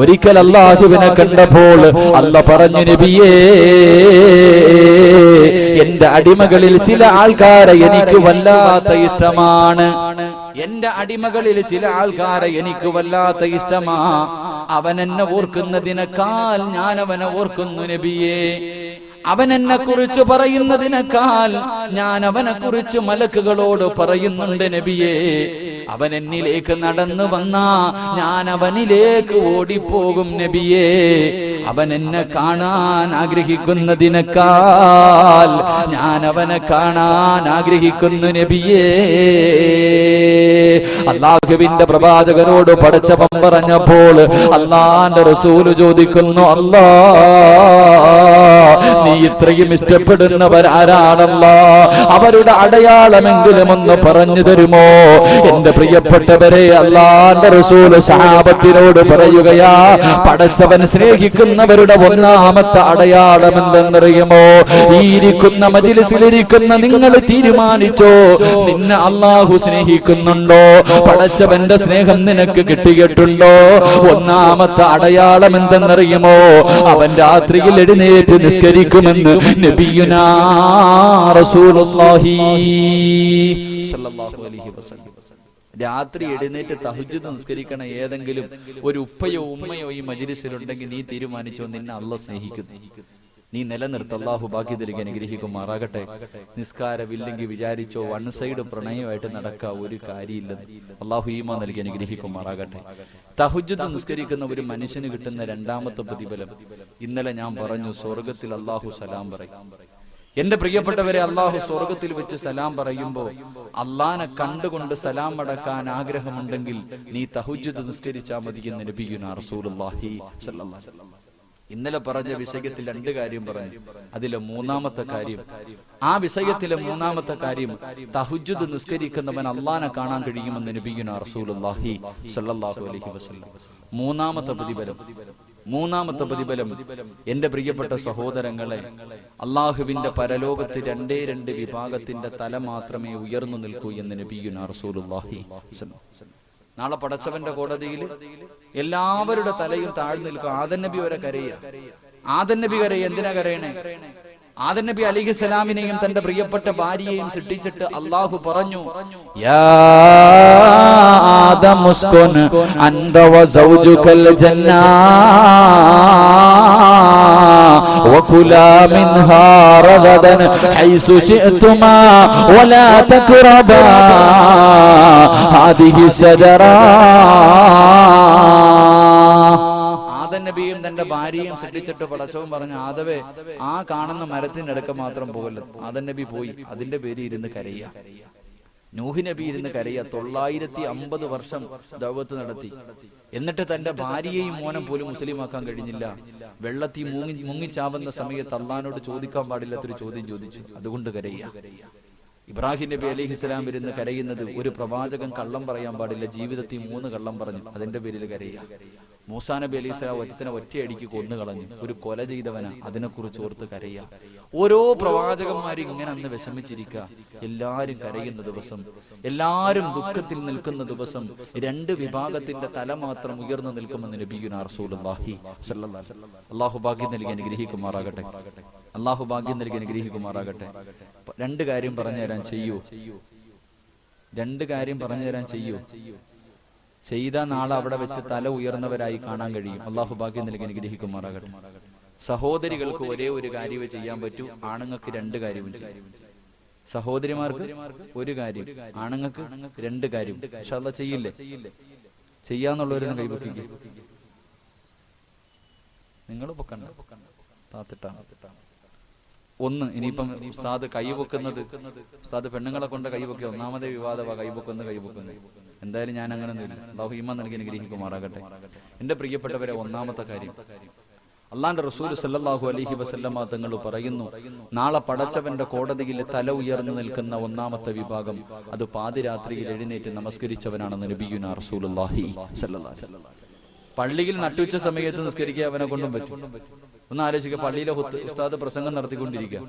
ഒരിക്കൽ അല്ലാഹുവിനെ കണ്ടപ്പോൾ അല്ലാഹ് പറഞ്ഞു, നബിയേ, എന്റെ അടിമകളിൽ ചില ആൾക്കാരെ എനിക്ക് വല്ലാത്ത ഇഷ്ടമാണ്. അവൻ എന്നെ ഓർക്കുന്നതിനേക്കാൾ ഞാൻ അവനെ ഓർക്കുന്നു നബിയേ. അവൻ എന്നെ കുറിച്ച് പറയുന്നതിനേക്കാൾ ഞാൻ അവനെ കുറിച്ച് മലക്കുകളോട് പറയുന്നുണ്ട് നബിയേ. അവൻ എന്നിലേക്ക് നടന്നു വന്നാ ഞാൻ അവനിലേക്ക് ഓടിപ്പോകും നബിയേ. അവൻ എന്നെ കാണാൻ ആഗ്രഹിക്കുന്നതിനേക്കാൾ ഞാൻ അവനെ കാണാൻ ആഗ്രഹിക്കുന്നു നബിയേ. അല്ലാഹുവിന്റെ പ്രവാചകനോട് പടച്ചവൻ പറഞ്ഞപ്പോൾ അല്ലാഹുവിന്റെ റസൂൽ ചോദിക്കുന്നു, അല്ലാഹ് നീ ഇത്രയും ഇഷ്ടപ്പെടുന്നവരാരാണല്ലോ, അവരുടെ അടയാളമെങ്കിലും ഒന്ന് പറഞ്ഞു തരുമോ? എന്റെ പ്രിയപ്പെട്ടവരെ, അല്ലാഹുവിന്റെ റസൂൽ സഹാബത്തിനോട് പറയുകയാ, പടച്ചവൻ സ്നേഹിക്കുന്നവരുടെ ഒന്നാമത്തെ അടയാളം എന്തെന്നറിയുമോ? ഈ ഇരിക്കുന്ന മജ്‌ലിസിലിരിക്കുന്ന നിങ്ങൾ തീരുമാനിച്ചോ, നിന്നെ അല്ലാഹു സ്നേഹിക്കുന്നുണ്ടോ? പടച്ചവന്റെ സ്നേഹം നിനക്ക് കിട്ടിയിട്ടുണ്ടോ? ഒന്നാമത്തെ അടയാളം എന്തെന്നറിയുമോ? അവൻ രാത്രിയിൽ എഴുന്നേറ്റ് നിസ്കരിക്കുമെന്ന് നബിയുനാ റസൂലുള്ളാഹി സ്വല്ലല്ലാഹു അലൈഹി വസല്ലം. രാത്രി എഴുന്നേറ്റ് തഹജ്ജുദ് നിസ്കരിക്കണ ഏതെങ്കിലും ഒരു ഉപ്പയോ ഉമ്മയോ ഈ മജ്‌ലിസിലുണ്ടെങ്കിൽ നീ തീരുമാനിച്ചോ, നിന്നെ അല്ലാഹു സ്നേഹിക്കുന്നു. നീ നിലനിർത്ത. അല്ലാഹു ബാക്കി നൽകി അനുഗ്രഹിക്കുമാറാകട്ടെ. നിസ്കാരമില്ലെങ്കിൽ വിചാരിച്ചോ വൺ സൈഡ് പ്രണയമായിട്ട് നടക്കുക ഒരു കാര്യമില്ലെന്ന്. അല്ലാഹു ഈമാൻ നൽകി അനുഗ്രഹിക്കുമാറാകട്ടെ. തഹജ്ജുദ് നിസ്കരിക്കുന്ന ഒരു മനുഷ്യന് കിട്ടുന്ന രണ്ടാമത്തെ പ്രതിഫലം, ഇന്നലെ ഞാൻ പറഞ്ഞു, സ്വർഗത്തിൽ അല്ലാഹു സലാം പറയും. എന്റെ പ്രിയപ്പെട്ടവരെ, അല്ലാഹു സ്വർഗത്തിൽ വെച്ച് സലാം പറയുമ്പോ അള്ളാനെ കണ്ടുകൊണ്ട് സലാം അടക്കാൻ ആഗ്രഹമുണ്ടെങ്കിൽ നീ തഹജ്ജുദ് നിസ്കരിച്ചാൽ മതി എന്ന് നബിയുനാ റസൂലുള്ളാഹി സ്വല്ലല്ലാഹു അലൈഹി വസല്ലം. ഇന്നലെ പറഞ്ഞ വിഷയത്തിൽ രണ്ട് കാര്യം പറഞ്ഞു. അതിലെ മൂന്നാമത്തെ കാര്യം, ആ വിഷയത്തിലെ മൂന്നാമത്തെ കാര്യം, തഹജ്ജുദ് നിസ്കരിക്കുന്നവൻ അള്ളാനെ കാണാൻ കഴിയുമെന്ന് നബിയുനാ റസൂലുള്ളാഹി സ്വല്ലല്ലാഹു അലൈഹി വസല്ലം. മൂന്നാമത്തെ പ്രതിഫലം എന്റെ പ്രിയപ്പെട്ട സഹോദരങ്ങളെ, അള്ളാഹുവിന്റെ പരലോകത്ത് രണ്ടേ രണ്ട് വിഭാഗത്തിന്റെ തല മാത്രമേ ഉയർന്നു നിൽക്കൂ എന്ന് നബിയുനാ റസൂലുള്ളാഹി സ്വല്ലല്ലാഹു അലൈഹി വസല്ലം. നാളെ പടച്ചവന്റെ കോടതിയിൽ എല്ലാവരുടെ തലയും താഴ്ന്നു നിൽക്കും. ആദം നബി വരെ കരയുക. ആദം നബി കരയുക. എന്തിനാ കരയണേ? ആദം നബി അലൈഹിസ്സലാമിനെയും തന്റെ പ്രിയപ്പെട്ട ഭാര്യയെയും സൃഷ്ടിച്ചിട്ട് അല്ലാഹു പറഞ്ഞു, യാ ആദം ഉസ്കുൻ അൻത വസൗജുകൽ ജന്നാ വകുലാ മിൻഹാ റഗദൻ ഹൈസു ശിഅ്തുമാ വലാ തഖറബാ ഹാദിഹി ശജറാ. നബിയും തന്റെ ഭാര്യയും സൃഷ്ടിച്ചിട്ട് പടച്ചവൻ പറഞ്ഞു, ആദവേ, ആ കാണുന്ന മരത്തിന്റെ അടുക്ക മാത്രം പോകല്ല. ആദം നബി പോയി അതിന്റെ പേര് ഇരുന്ന് കരയുക. നൂഹ് നബി ഇരുന്ന് കരയുക. 950 വർഷം ദഅവത്ത് നടത്തി. എന്നിട്ട് തന്റെ ഭാര്യയെയും മോനം പോലും മുസ്ലിമാക്കാൻ കഴിഞ്ഞില്ല. വെള്ളത്തിൽ മുങ്ങിച്ചാവുന്ന സമയത്ത് അള്ളാഹിനോട് ചോദിക്കാൻ പാടില്ലാത്തൊരു ചോദ്യം ചോദിച്ചു. അതുകൊണ്ട് കരയുക. ഇബ്രാഹിം നബി അലൈഹിസ്സലാം ഇരുന്ന് കരയുന്നത്, ഒരു പ്രവാചകൻ കള്ളം പറയാൻ പാടില്ല, ജീവിതത്തിൽ 3 കള്ളം പറഞ്ഞു, അതിന്റെ പേരിൽ കരയുക. മൂസാ നബി അലൈഹിസ്സലാം ഒരുത്തനെ ഒറ്റയടിക്ക് കൊന്നുകളഞ്ഞു, ഒരു കൊല ചെയ്തവനാ, അതിനെക്കുറിച്ച് ഓർത്ത് കരയുക. ഓരോ പ്രവാചകന്മാരും ഇങ്ങനെ അന്ന് വിഷമിച്ചിരിക്കുക. എല്ലാരും കരയുന്ന ദിവസം, എല്ലാരും ദുഃഖത്തിൽ നിൽക്കുന്ന ദിവസം, രണ്ട് വിഭാഗത്തിന്റെ തല മാത്രം ഉയർന്നു നിൽക്കുമെന്ന് നബിയുനാ റസൂലുള്ളാഹി സ്വല്ലല്ലാഹു അലൈഹി വസല്ലം. അല്ലാഹു ഭാഗ്യം നൽകി അനുഗ്രഹിക്കുമാറാകട്ടെ. അല്ലാഹു ഭാഗ്യം നൽകി അനുഗ്രഹിക്കുമാറാകട്ടെ. രണ്ട് കാര്യം പറഞ്ഞു തരാൻ ചെയ്യൂ. രണ്ട് കാര്യം പറഞ്ഞു തരാൻ ചെയ്യൂ. ചെയ്ത നാളെ അവിടെ വെച്ച് തല ഉയർന്നവരായി കാണാൻ കഴിയും. അല്ലാഹു ഭാഗ്യം നൽകി അനുഗ്രഹിക്കുമാറാകട്ടെ. സഹോദരികൾക്ക് ഒരേ ഒരു കാര്യമേ ചെയ്യാൻ പറ്റൂ, ആണുങ്ങൾക്ക് 2 കാര്യവും ചെയ്യും. സഹോദരിമാർക്ക് ഒരു കാര്യം, ആണുങ്ങൾക്ക് 2 കാര്യം. ഇൻഷാ അല്ലാഹ് ചെയ്യില്ലേ? ചെയ്യാന്നുള്ളവരൊന്ന് കൈപൊക്കിക്ക്. നിങ്ങൾ പൊക്കണ്ട, താത്തിട്ടാണ്. ഒന്ന്, ഇനിയിപ്പം ഉസ്താദ് കൈപൊക്കുന്നത്, ഉസ്താദ് പെണ്ണുങ്ങളെ കൊണ്ട് കൈപൊക്കി, ഒന്നാമത്തെ വിവാദമാ കൈപൊക്കുന്നത്. എന്തായാലും ഞാൻ അങ്ങനെ ഒന്നുമില്ല. അല്ലാഹു ഈമാൻ നൽകി അനുഗ്രഹിക്കുമാറാകട്ടെ. എന്റെ പ്രിയപ്പെട്ടവരെ, ഒന്നാമത്തെ കാര്യം, അള്ളാന്റെ റസൂൽ സല്ലല്ലാഹു അലൈഹി വസല്ലമ തങ്ങൾ പറയുന്നു, നാളെ പടച്ചവന്റെ കോടതിയിൽ തല ഉയർന്നു നിൽക്കുന്ന ഒന്നാമത്തെ വിഭാഗം, അത് പാതിരാത്രിയിൽ എഴുന്നേറ്റ് നമസ്കരിച്ചവനാണെന്ന് നബിയുനാ റസൂലുള്ളാഹി സ്വല്ലല്ലാഹു അലൈഹി വസല്ലം. പള്ളിയിൽ നട്ടുച്ച സമയത്ത് നിസ്കരിക്കാൻ അവനെ കൊണ്ടും പറ്റും. ഒന്ന് ആലോചിക്കുക, പള്ളിയിലെ ഉസ്താദ് പ്രസംഗം നടത്തിക്കൊണ്ടിരിക്കുക.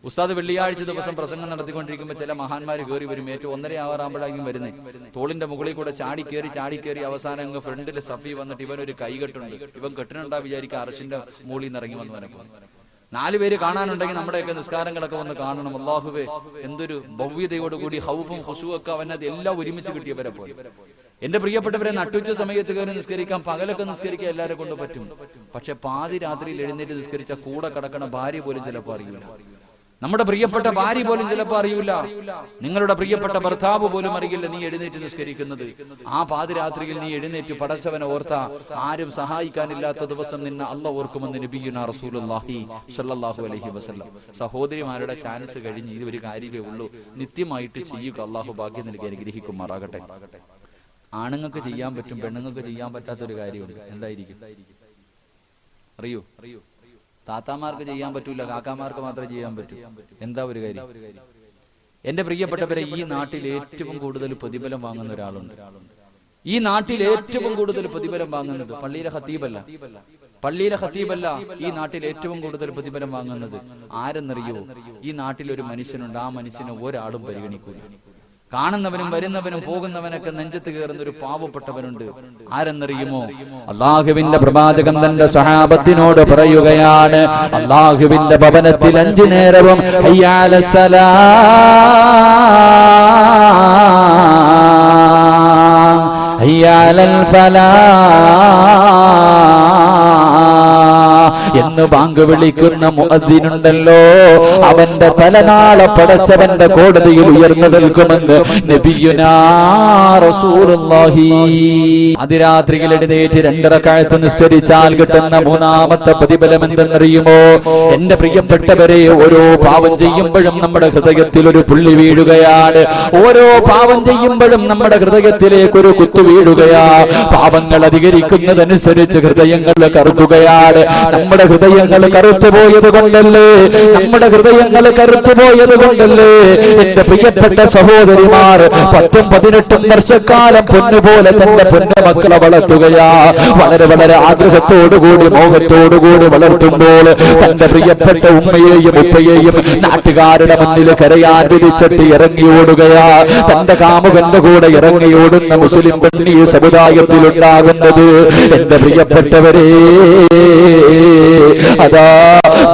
ഉസ്താദ് വെള്ളിയാഴ്ച ദിവസം പ്രസംഗം നടത്തിക്കൊണ്ടിരിക്കുമ്പോൾ ചില മഹാന്മാർ കയറി വരും. ഏറ്റവും 1:30 ആവാറാകുമ്പോഴായിരിക്കും വരുന്നത്. തോളിന്റെ മുകളിൽ കൂടെ ചാടി കയറി അവസാനം അങ്ങ് ഫ്രണ്ടിൽ സഫി വന്നിട്ട് ഇവനൊരു കൈകെട്ടുണ്ട്. ഇവൻ കെട്ടിനുണ്ടാ വിചാരിക്കുക അർശിന്റെ മുകളിൽ നിന്ന് ഇറങ്ങി വന്നവനെ. 4 പേര് കാണാനുണ്ടെങ്കിൽ നമ്മുടെയൊക്കെ നിസ്കാരങ്ങളൊക്കെ വന്ന് കാണണം. അല്ലാഹുവേ, എന്തൊരു ഭവ്യതയോടുകൂടി ഹൗഫും ഖുശൂഅൊക്കെ അവനത് എല്ലാം ഒരുമിച്ച് കിട്ടിയവരെ പോലെ. എന്റെ പ്രിയപ്പെട്ടവരെ, നട്ടുച്ച സമയത്ത് കയറി നിസ്കരിക്കാം, പകലൊക്കെ നിസ്കരിക്കാൻ എല്ലാവരെ കൊണ്ട് പറ്റും. പക്ഷെ പാതിരാത്രിയിൽ എഴുന്നേറ്റ് നിസ്കരിച്ച കൂടെ കിടക്കണ ഭാര്യ പോലും ചിലപ്പോൾ അറിയില്ല. നമ്മുടെ പ്രിയപ്പെട്ട ഭാര്യ പോലും ചിലപ്പോൾ അറിയില്ല. നിങ്ങളുടെ പ്രിയപ്പെട്ട ഭർത്താവ് പോലും അറിയില്ല നീ എഴുന്നേറ്റ് നിസ്കരിക്കുന്നത്. ആ പാതിരാത്രിയിൽ നീ എഴുന്നേറ്റ് പടച്ചവനെ ഓർത്ത, ആരും സഹായിക്കാനില്ലാത്ത ദിവസം നിന്നെ അല്ലാഹു ഓർക്കുമെന്ന് നബിയുനാ റസൂലുള്ളാഹി സ്വല്ലല്ലാഹു അലൈഹി വസല്ലം. സഹോദരിമാരുടെ ചാൻസ് കഴിഞ്ഞ് ഇത് ഒരു കാര്യമേ ഉള്ളൂ, നിത്യമായിട്ട് ചെയ്യുക. അല്ലാഹു ഭാഗ്യം നൽകി അനുഗ്രഹിക്കുമാറാകട്ടെ. ആണുങ്ങൾക്ക് ചെയ്യാൻ പറ്റും, പെണ്ണുങ്ങൾക്ക് ചെയ്യാൻ പറ്റാത്തൊരു കാര്യമുണ്ട്. എന്തായിരിക്കും അറിയോ? താത്താമാർക്ക് ചെയ്യാൻ പറ്റൂല, കാക്കാമാർക്ക് മാത്രമേ ചെയ്യാൻ പറ്റൂ. എന്താ ഒരു കാര്യം? എന്റെ പ്രിയപ്പെട്ടവരെ, ഈ നാട്ടിൽ ഏറ്റവും കൂടുതൽ പ്രതിഫലം വാങ്ങുന്ന ഒരാളുണ്ട്. ഈ നാട്ടിൽ ഏറ്റവും കൂടുതൽ പ്രതിഫലം വാങ്ങുന്നത് പള്ളിയിലെ ഖത്തീബല്ല. ഈ നാട്ടിൽ ഏറ്റവും കൂടുതൽ പ്രതിഫലം വാങ്ങുന്നത് ആരെന്നറിയോ? ഈ നാട്ടിൽ ഒരു മനുഷ്യനുണ്ട്, ആ മനുഷ്യനെ ഒരാളും പരിഗണിക്കൂല. കാണുന്നവനും വരുന്നവനും പോകുന്നവനൊക്കെ നെഞ്ചത്ത് കയറുന്ന ഒരു പാവപ്പെട്ടവനുണ്ട്. ആരെന്നറിയുമോ? അള്ളാഹുവിന്റെ പ്രവാചകൻ തന്റെ സഹാബത്തിനോട് പറയുകയാണ്, അള്ളാഹുവിന്റെ ഭവനത്തിൽ 5 നേരവും ഹയ്യ അലസ്സലാ, ഹയ്യ അലൽ ഫലാ എന്ന് ബാങ്ക് വിളിക്കുന്ന മുഅദ്ദിനുണ്ടല്ലോ, അവന്റെ തലനാളെ പടച്ചവന്റെ കോടതിയിൽ ഉയർന്നു നിൽക്കുമെന്ന് നബിയുനാ റസൂലുള്ളാഹി. അതിരാത്രിയിൽ എഴുന്നേറ്റ് 2 റക്അത്ത് നിസ്കരിച്ചാൽ കിട്ടുന്ന 3ാമത്തെ പ്രതിഫലം എന്തെന്നറിയുമോ? എന്റെ പ്രിയപ്പെട്ടവരെ, ഓരോ പാവം ചെയ്യുമ്പോഴും നമ്മുടെ ഹൃദയത്തിൽ ഒരു പുള്ളി വീഴുകയാണ്. ഓരോ പാവം ചെയ്യുമ്പോഴും നമ്മുടെ ഹൃദയത്തിലേക്ക് ഒരു കുത്തു വീഴുകയാ. പാവങ്ങൾ അധികരിക്കുന്നതനുസരിച്ച് ഹൃദയങ്ങൾ കറുക്കുകയാണ്. നമ്മുടെ ഹൃദയങ്ങൾ കറുത്തുപോയത് കൊണ്ടല്ലേ, എന്റെ പ്രിയപ്പെട്ട സഹോദരിമാർ 10ഉം 18ഉം വർഷക്കാലം പൊന്നുപോലെ തന്റെ പൊന്നുമക്കളെ വളർത്തുകയാ. വളരെ വളരെ ആഗ്രഹത്തോടുകൂടി മോഹത്തോടുകൂടി വളർത്തുമ്പോൾ തന്റെ പ്രിയപ്പെട്ട ഉമ്മയെയും ഉപ്പയെയും നാട്ടുകാരുടെ മുന്നിൽ കരയാൻ വിധിച്ചിട്ട് ഇറങ്ങിയോടുകയാ. തന്റെ കാമുകന്റെ കൂടെ ഇറങ്ങിയോടുന്ന മുസ്ലിം പെണ്ണി സമുദായത്തിൽ ഉണ്ടാകുന്നത് എന്റെ പ്രിയപ്പെട്ടവരെ, അതാ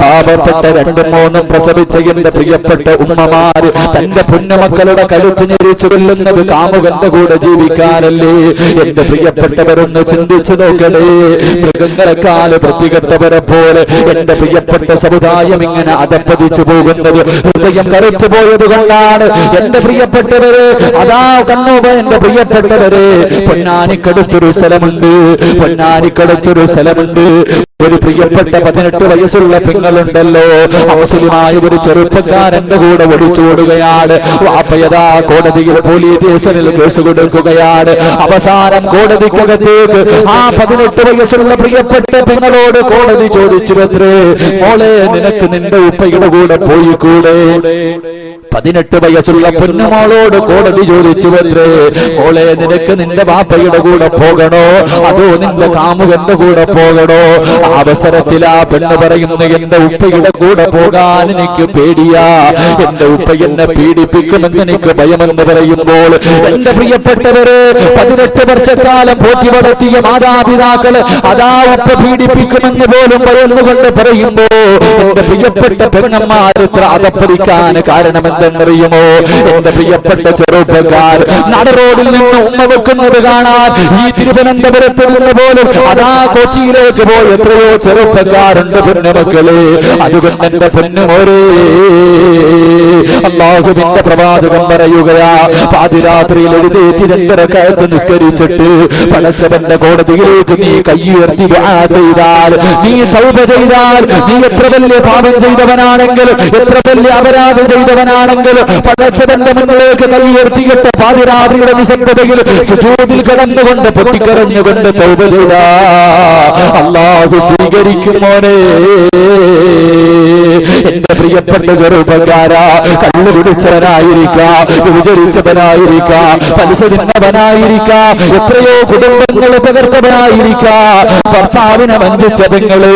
പാപപ്പെട്ട 2ഉം 3ഉം പ്രസവിച്ച എന്റെ പ്രിയപ്പെട്ട ഉമ്മമാര് തന്റെ പൊന്നുമക്കളുടെ കഴുത്ത് ഞെരിച്ചു കൊല്ലുന്നത് കാമുകന്റെ കൂടെ ജീവിക്കാനല്ലേ? എന്റെ പ്രിയപ്പെട്ടവരൊന്ന് ചിന്തിച്ചു നോക്കണേ. മൃഗങ്ങളെക്കാല് വൃത്തികെട്ടവരെ പോലെ എന്റെ പ്രിയപ്പെട്ട സമുദായം ഇങ്ങനെ അധപ്പതിച്ചു പോകുന്നത് ഹൃദയം കറുത്തു പോയത് കൊണ്ടാണ്. എന്റെ പ്രിയപ്പെട്ടവരെ, അതാ കണ്ണൂപ, എന്റെ പ്രിയപ്പെട്ടവരെ, പൊന്നാനിക്കടുത്തൊരു സ്ഥലമുണ്ട്. ഒരു പ്രിയപ്പെട്ട 18 വയസ്സുള്ള പെങ്ങളുണ്ടല്ലോ, മുസ്ലിമായ ഒരു ചെറുപ്പക്കാരന്റെ കൂടെ ഒളിച്ചോടുകയാണ്. വാപ്പയതാ കോടതിയിൽ പോലീസ് സ്റ്റേഷനിൽ കേസ് കൊടുക്കുകയാണ്. അവസാനം കോടതിക്കകത്തേക്ക് ആ 18 വയസ്സുള്ള പ്രിയപ്പെട്ട പെങ്ങളോട് കോടതി ചോദിച്ചുവത്രേ, മോളെ, നിനക്ക് നിന്റെ ഉപ്പയുടെ കൂടെ പോയിക്കൂടെ? 18 വയസ്സുള്ള പൊന്നുമോളോട് കോടതി ചോദിച്ചുവത്രേ, മോളെ, നിനക്ക് നിന്റെ വാപ്പയുടെ കൂടെ പോകണോ അതോ നിന്റെ കാമുകന്റെ കൂടെ പോകണോ? അവസരത്തിൽ ആ പെണ്ണ് പറയുന്നു, എന്റെ ഉപ്പയുടെ കൂടെ പോകാൻ എനിക്ക് പേടിയാ, എന്റെ ഉപ്പ എന്നെ പീഡിപ്പിക്കുമെന്ന് എനിക്ക് ഭയമെന്ന് പറയുമ്പോൾ, എന്റെ പ്രിയപ്പെട്ടവര്, 18 വർഷക്കാലം പോറ്റി വളർത്തിയ മാതാപിതാക്കള് അതാ ഉപ്പ പീഡിപ്പിക്കുമെന്ന് പോലും ഭയന്നുകൊണ്ട് പറയുമ്പോ എന്റെ പ്രിയപ്പെട്ട പെണ്ണന്മാർ ഇത്ര അധപ്പതിക്കാൻ കാരണമെന്തെന്നറിയുമോ? എന്റെ പ്രിയപ്പെട്ട ചെറുപ്പക്കാർ നടറോഡിൽ നിന്ന് ഉമ്മ വെക്കുന്നത് കാണാൻ ഈ തിരുവനന്തപുരത്ത് നിന്ന് പോലും അതാ കൊച്ചിയിലേക്ക് പോയി എത്രയോ ചെറുപ്പക്കാരുണ്ട് പൊന്നുമക്കളെ. അതുകൊണ്ട് എന്റെ പൊന്നുമോരേ, അല്ലാഹുവിന്റെ പ്രവാചകൻ പറയുകയാ, പാതിരാത്രിയിൽ എഴുന്നേറ്റ് 2 റക്അത്ത് നിസ്കരിച്ചിട്ട് പടച്ചവന്റെ കോടതിയിലേക്ക് നീ കയ്യുയർത്തി ദുആ ചെയ്താൽ, നീ തൗബ ചെയ്താൽ, നീ എത്ര വലിയ പാപം ചെയ്തവനാണെങ്കിലും എത്ര വലിയ അപരാധം ചെയ്തവനാണെങ്കിലും പടച്ചവന്റെ മുന്നിലേക്ക് കയ്യുയർത്തിയിട്ട് പാതിരാത്രിയുടെ നിശബ്ദതയിൽ സുജൂദിൽ കിടന്നുകൊണ്ട് പൊട്ടിക്കരഞ്ഞുകൊണ്ട് തൗബ ചെയ്താ അല്ലാഹു സ്വീകരിക്കും മോനെ. എന്റെ പ്രിയപ്പെട്ട ചെറുപ്പക്കാരാ, കള്ളു കുടിച്ചവനായിരിക്കാം, വിചരിച്ചവനായിരിക്കാം, പലിശ തിന്നവനായിരിക്കാം, എത്രയോ കുടുംബങ്ങൾ തകർത്തവനായിരിക്കാം, ഭർത്താവിനെ വഞ്ചിച്ച പെങ്ങള്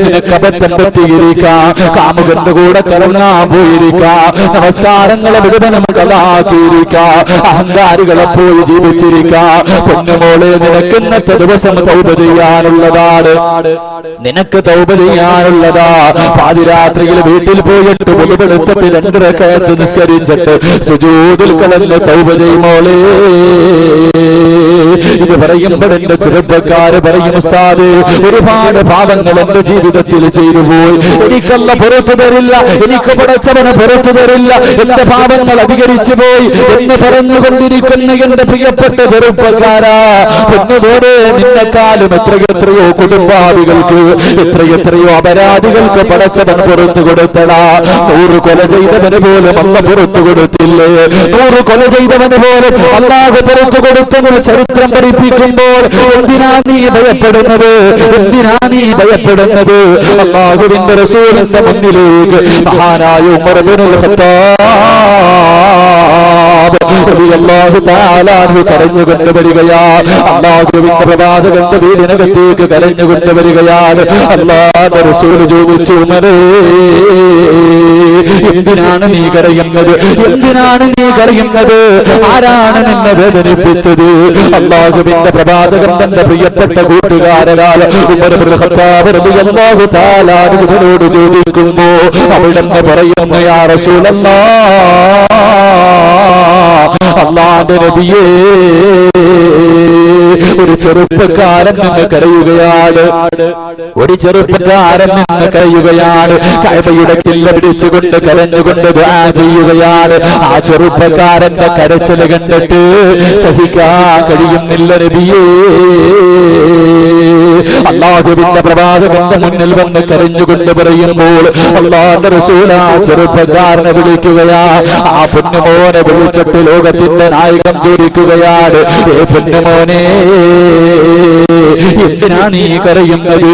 നിനക്ക് അബദ്ധം പറ്റിയിരിക്കാം, കാമുകന്റെ കൂടെ കറങ്ങാൻ പോയിരിക്കാം, നമസ്കാരങ്ങളെ മുഴുവനും കളാക്കിയിരിക്കാം, അഹങ്കാരികളെ പോയി ജീവിച്ചിരിക്കാം. പൊന്നുമോളെ, നിനക്ക് ഇന്നത്തെ ദിവസം തൗബ ചെയ്യാനുള്ളതാണ്, നിനക്ക് തൗബ ചെയ്യാനുള്ളതാ. പാതിരാത്രിയിൽ വീട്ടിൽ പോയിട്ട് വെളിപ്പെടുത്തത്തിൽ 2 റക്അത്ത് നിസ്കരിച്ചിട്ട് സുജൂദിൽ കിടന്ന് തൗബ ചെയ്യുമോളേ. ഇത് പറയുമ്പോൾ എന്റെ ചെറുപ്പക്കാര് പറയും, ഉസ്താദ്, ഒരുപാട് പാപങ്ങൾ എന്റെ ജീവിതത്തിൽ ചെയ്തു പോയി, എനിക്കല്ല പുറത്തു തരില്ല, എനിക്ക് പടച്ചവന് പുറത്തു തരില്ല, എന്റെ പാപങ്ങൾ അധികരിച്ചു പോയി എന്ന് പറഞ്ഞുകൊണ്ടിരിക്കുന്ന എന്റെ പ്രിയപ്പെട്ട ചെറുപ്പക്കാരാ, പൊന്നുപോലെ നിന്നെക്കാളും എത്രയെത്രയോ കുടുംബാദികൾക്ക്, എത്രയെത്രയോ അപരാധികൾക്ക് പടച്ചവൻ പുറത്തു കൊടുത്തടാ. 100 കൊല ചെയ്തവന് പോലും അല്ല പുറത്തു കൊടുത്തില്ലേ? 100 കൊല ചെയ്തവന് പോലും അല്ലാഹു പുറത്തു കൊടുത്തെന്ന് ചരിത്രം പഠിപ്പിക്കുമ്പോൾ എന്തിനാ നീ ഭയപ്പെടുന്നത്? എന്തിനാ നീ ഭയപ്പെടുന്നത്? അല്ലാഹുവിന്റെ റസൂലിന്റെ മുന്നിലേക്ക് മഹാനായ ഉമർ ഇബ്നുൽ ഖത്താബ് റളിയല്ലാഹു തആല അൻഹു കരഞ്ഞുകൊണ്ട് വരികയാ. അല്ലാഹുവിന്റെ പ്രവാചകന്റെ വീടിനകത്തേക്ക് കരഞ്ഞുകൊണ്ട് വരികയാണ്. അല്ലാഹുവിന്റെ റസൂൽ ചോദിച്ചു, ഉമരേ, എന്തിനാണ് നീ കരയുന്നത്? എന്തിനാണ് നീ കരയുന്നത്? ആരാണ് നിന്നെ വേദനിപ്പിച്ചത്? അല്ലാഹുവിന്റെ പ്രവാചകൻ തന്റെ പ്രിയപ്പെട്ട കൂട്ടുകാരനായ ഉമർ ഇബ്നുൽ ഖത്താബ് റളിയല്ലാഹു തആല അൻഹുവിനോട് ചോദിക്കുമ്പോ അവിടുന്ന് പറയുന്നു, യാ റസൂലല്ലാഹ്, അല്ലാഹുവിന്റെ നബിയേ, ഒരു ചെറുപ്പക്കാരൻ നിന്ന് കരയുകയാണ്. ഒരു ചെറുപ്പക്കാരൻ നിന്ന് കരയുകയാണ്. കഅബയുടെ കില്ല പിടിച്ചുകൊണ്ട് കരഞ്ഞുകൊണ്ട് ദുആ ചെയ്യുകയാണ്. ആ ചെറുപ്പക്കാരന്റെ കരച്ചിൽ കണ്ടിട്ട് സഹിക്കാൻ കഴിയുന്നില്ല നബിയേ. അല്ലാഹുവിന്റെ പ്രവാചകന്റെ മുന്നിൽ വന്ന് കരഞ്ഞുകൊണ്ട് പറയുമ്പോൾ അല്ലാഹുവിന്റെ റസൂൽ ആ ചെറുപ്പക്കാരനെ വിളിക്കുകയാ. ആ പൊന്നുമോനെ വിളിച്ചിട്ട് ലോകത്തിന്റെ നായകൻ ചോദിക്കുകയാണ്, ഏ പൊന്നുമോനെ, എന്തിനാ നീ കരയുന്നത്?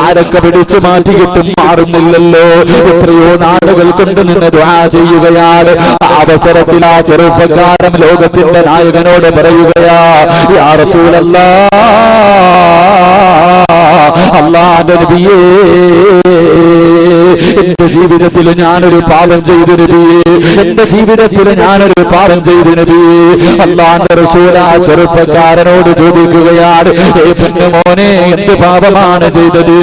ആരൊക്കെ പിടിച്ചു മാറ്റിയിട്ടും മാറുന്നില്ലല്ലോ. എത്രയോ നാളുകൾ കൊണ്ട് നിന്ന് ദുആ ചെയ്യുകയാണ്. ആ അവസരത്തിൽ ആ ചെറുപ്പക്കാരൻ ലോകത്തിന്റെ നായകനോട് പറയുകയാ, യാ റസൂലല്ലാഹ്, അല്ലാഹുവിന്റെ നബിയേ, എന്റെ ജീവിതത്തിൽ ഞാനൊരു പാപം ചെയ്തു നബിയേ. എന്റെ ജീവിതത്തിൽ ഞാനൊരു പാപം ചെയ്തു നബിയേ. അല്ലാഹുവിന്റെ റസൂൽ ആ ചെറുപ്പക്കാരനോട് ചോദിക്കുകയാണ്, ഏ പൊന്നുമോനെ, എന്ത് പാപമാണ് ചെയ്തത്?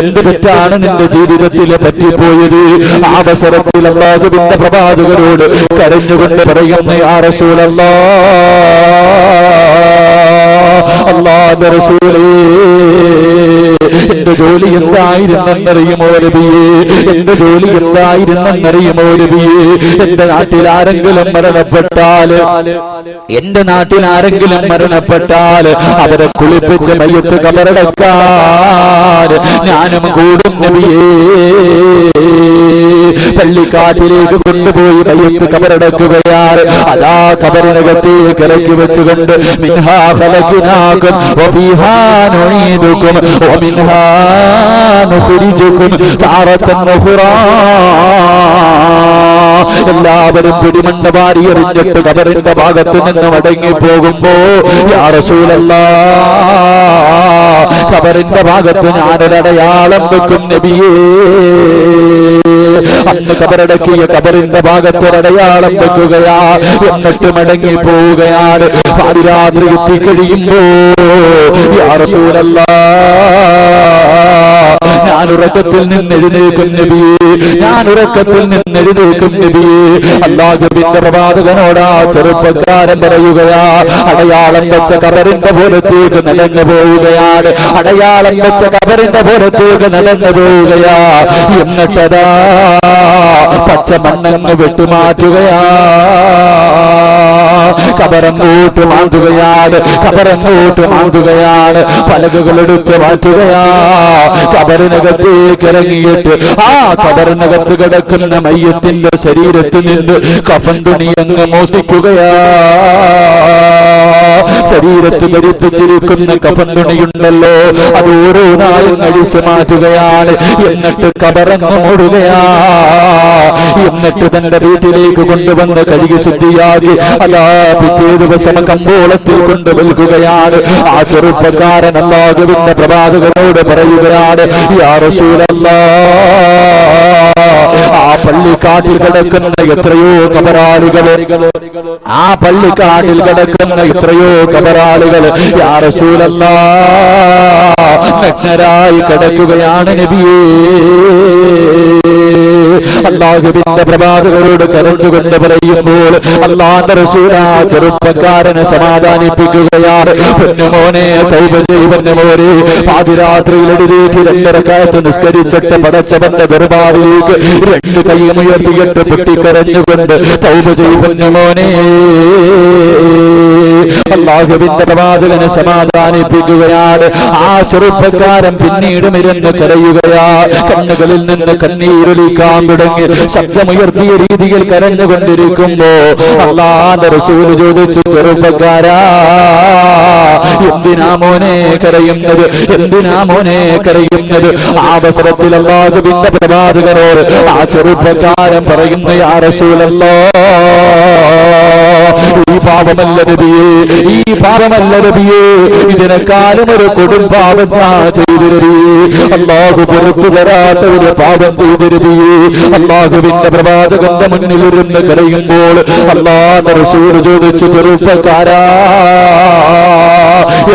എന്ത് തെറ്റാണ് നിന്റെ ജീവിതത്തിൽ പറ്റിപ്പോയത്? ആ അവസരത്തിൽ അല്ലാഹുവിന്റെ പ്രവാചകരോട് കരഞ്ഞുകൊണ്ട് പറയുന്നു, യാ റസൂലല്ലാഹ്, അല്ലാഹുവിന്റെ റസൂലേ, എന്റെ ജോലി എന്തായിരുന്നെന്നറിയുമോ നബിയേ? എന്റെ ജോലി എന്തായിരുന്നെന്നറിയുമോ നബിയേ? എന്റെ നാട്ടിൽ ആരെങ്കിലും മരണപ്പെട്ടാൽ, എന്റെ നാട്ടിൽ ആരെങ്കിലും മരണപ്പെട്ടാൽ അവരെ കുളിപ്പിച്ച് മയ്യത്ത് കബറടക്കാൻ ഞാനും കൂടും നബിയേ. പള്ളിക്കാട്ടിലേക്ക് കൊണ്ടുപോയി മയ്യത്ത് കബറടക്കുകയാണ്. അതാ കബറിനകത്തേക്ക് ഇറക്കി വെച്ചുകൊണ്ട് മിൻഹാ ഖലഖനാകും വഫീഹാ നുഈദുകും വമിൻഹാ നുഖ്രിജുകും താറത്തൻ ഉഖ്റാ. എല്ലാവരും പിടിമണ്ണ വാരി എറിഞ്ഞിട്ട് കബറിന്റെ ഭാഗത്ത് നിന്ന് മടങ്ങി പോകുമ്പോ യാ റസൂലല്ലാഹ്, കബറിന്റെ ഭാഗത്ത് ഞാനൊരടയാളം വെക്കും നബിയേ. അന്ന് കബറടക്കിയ കബറിന്റെ ഭാഗത്തൊരടയാളം വെക്കുകയാ. എന്നിട്ട് മടങ്ങി പോവുകയാണ്. പാതിരാത്രി എത്തിക്കഴിയുമ്പോ യാ റസൂലല്ലാഹ്, ഞാൻ ഉറക്കത്തിൽ നിന്ന് എഴുന്നേക്കും നബിയേ, ഞാൻ ഉറക്കത്തിൽ നിന്ന് എഴുന്നേക്കും നബിയേ. അല്ലാഹുവിന്റെ പ്രവാചകനോട് ആ ചെറുപ്പക്കാരൻ പറയുകയാ, അടയാളം വെച്ച കബറിന്റെ പുറത്തേക്ക് നടന്നു പോവുകയാണ്. അടയാളം വെച്ച കബറിന്റെ പുറത്തേക്ക് നടന്നു പോവുകയാ. എന്നിട്ടതാ പച്ച മണ്ണങ്ങ് വെട്ടുമാറ്റുകയാ. കബറങ്ങോട്ട് മാറ്റുകയാണ്. കബറങ്ങോട്ട് മാറ്റുകയാണ്. പലകകൾ എടുത്ത് മാറ്റുകയാ. കബറിനകത്തേക്ക് ഇറങ്ങിയിട്ട് ആ കബറിനകത്ത് കിടക്കുന്ന മയ്യത്തിന്റെ ശരീരത്തിൽ നിന്ന് കഫൻ തുണി അങ്ങ് മോഷ്ടിക്കുകയാ. ശരീരത്ത് ധരിപ്പിച്ചിരിക്കുന്ന കഫൻ തുണിയുണ്ടല്ലോ, അത് ഓരോന്നായും അഴിച്ചു മാറ്റുകയാണ്. എന്നിട്ട് കബറങ്ങ് മൂടുകയാ. എന്നിട്ട് തന്റെ വീട്ടിലേക്ക് കൊണ്ടുവന്ന് കഴുകി ശുദ്ധിയാക്കി അതാ പിറ്റേ ദിവസം കമ്പോളത്തിൽ കൊണ്ട് വിൽക്കുകയാണ്. ആ ചെറുപ്പക്കാരൻ അല്ലാഹുവിന്റെ പ്രവാചകനോട് പറയുകയാണ്, യാ റസൂലല്ലാഹ്, ആ പള്ളിക്കാട്ടിൽ കിടക്കുന്ന എത്രയോ കബറാളികള്, ആ പള്ളിക്കാട്ടിൽ കിടക്കുന്ന എത്രയോ കബറാളികള് യാ റസൂലല്ലാഹ് നഗ്നരായി കിടക്കുകയാണ് നബിയേ. അല്ലാഹുവിന്റെ പ്രവാചകരോട് കരഞ്ഞുകൊണ്ട് പറയുമ്പോൾ അല്ലാഹുവിന്റെ റസൂൽ ആ ചെറുപ്പക്കാരനെ സമാധാനിപ്പിക്കുകയാണ്. പൊന്നുമോനെ, തൗബ ചെയ്യ് മോനെ. പാതിരാത്രിയിൽ എഴുന്നേറ്റ് 2 റക്അത്ത് നിസ്കരിച്ചിട്ട് പടച്ചവന്റെ ദർബാറിലേക്ക് 2 കൈയും ഉയർത്തിയിട്ട് പൊട്ടിക്കരഞ്ഞുകൊണ്ട് തൗബ ചെയ്യ് പൊന്നുമോനെ. അല്ലാഹുവിന്റെ പ്രവാചകനെ സമാധാനിപ്പിക്കുകയാണ്. ആ ചെറുപ്പക്കാരൻ പിന്നീട് ഇരുന്ന് കരയുകയാ. കണ്ണുകളിൽ നിന്ന് കണ്ണീരൊലിക്കാൻ തുടങ്ങി. ശബ്ദമുയർത്തിയ രീതിയിൽ കരഞ്ഞുകൊണ്ടിരിക്കുമ്പോ അല്ലാഹുവിന്റെ റസൂൽ ചോദിച്ചു, ചെറുപ്പക്കാരാ, എന്തിനാ മോനെ കരയുന്നത്? എന്തിനാ മോനെ കരയുന്നത്? ആ അവസരത്തിൽ അല്ലാഹുവിന്റെ പ്രവാചകനോട് ആ ചെറുപ്പക്കാരൻ പറയുന്നു, യാ റസൂലല്ലാഹ്, ഈ പാപമല്ല നബിയേ, ഈ പാപമല്ല നബിയേ, ഇതിനെക്കാളും ഒരു കൊടും പാപം ചെയ്തിരേ. അല്ലാഹു പുറത്തു തരാത്ത ഒരു പാപം ചെയ്തിരേ. അല്ലാഹുവിന്റെ പ്രവാചകന്റെ മുന്നിൽ ഇരുന്ന് കരയുമ്പോൾ അല്ലാഹുവിന്റെ റസൂൽ ചോദിച്ചു, ചെറുപ്പക്കാരാ,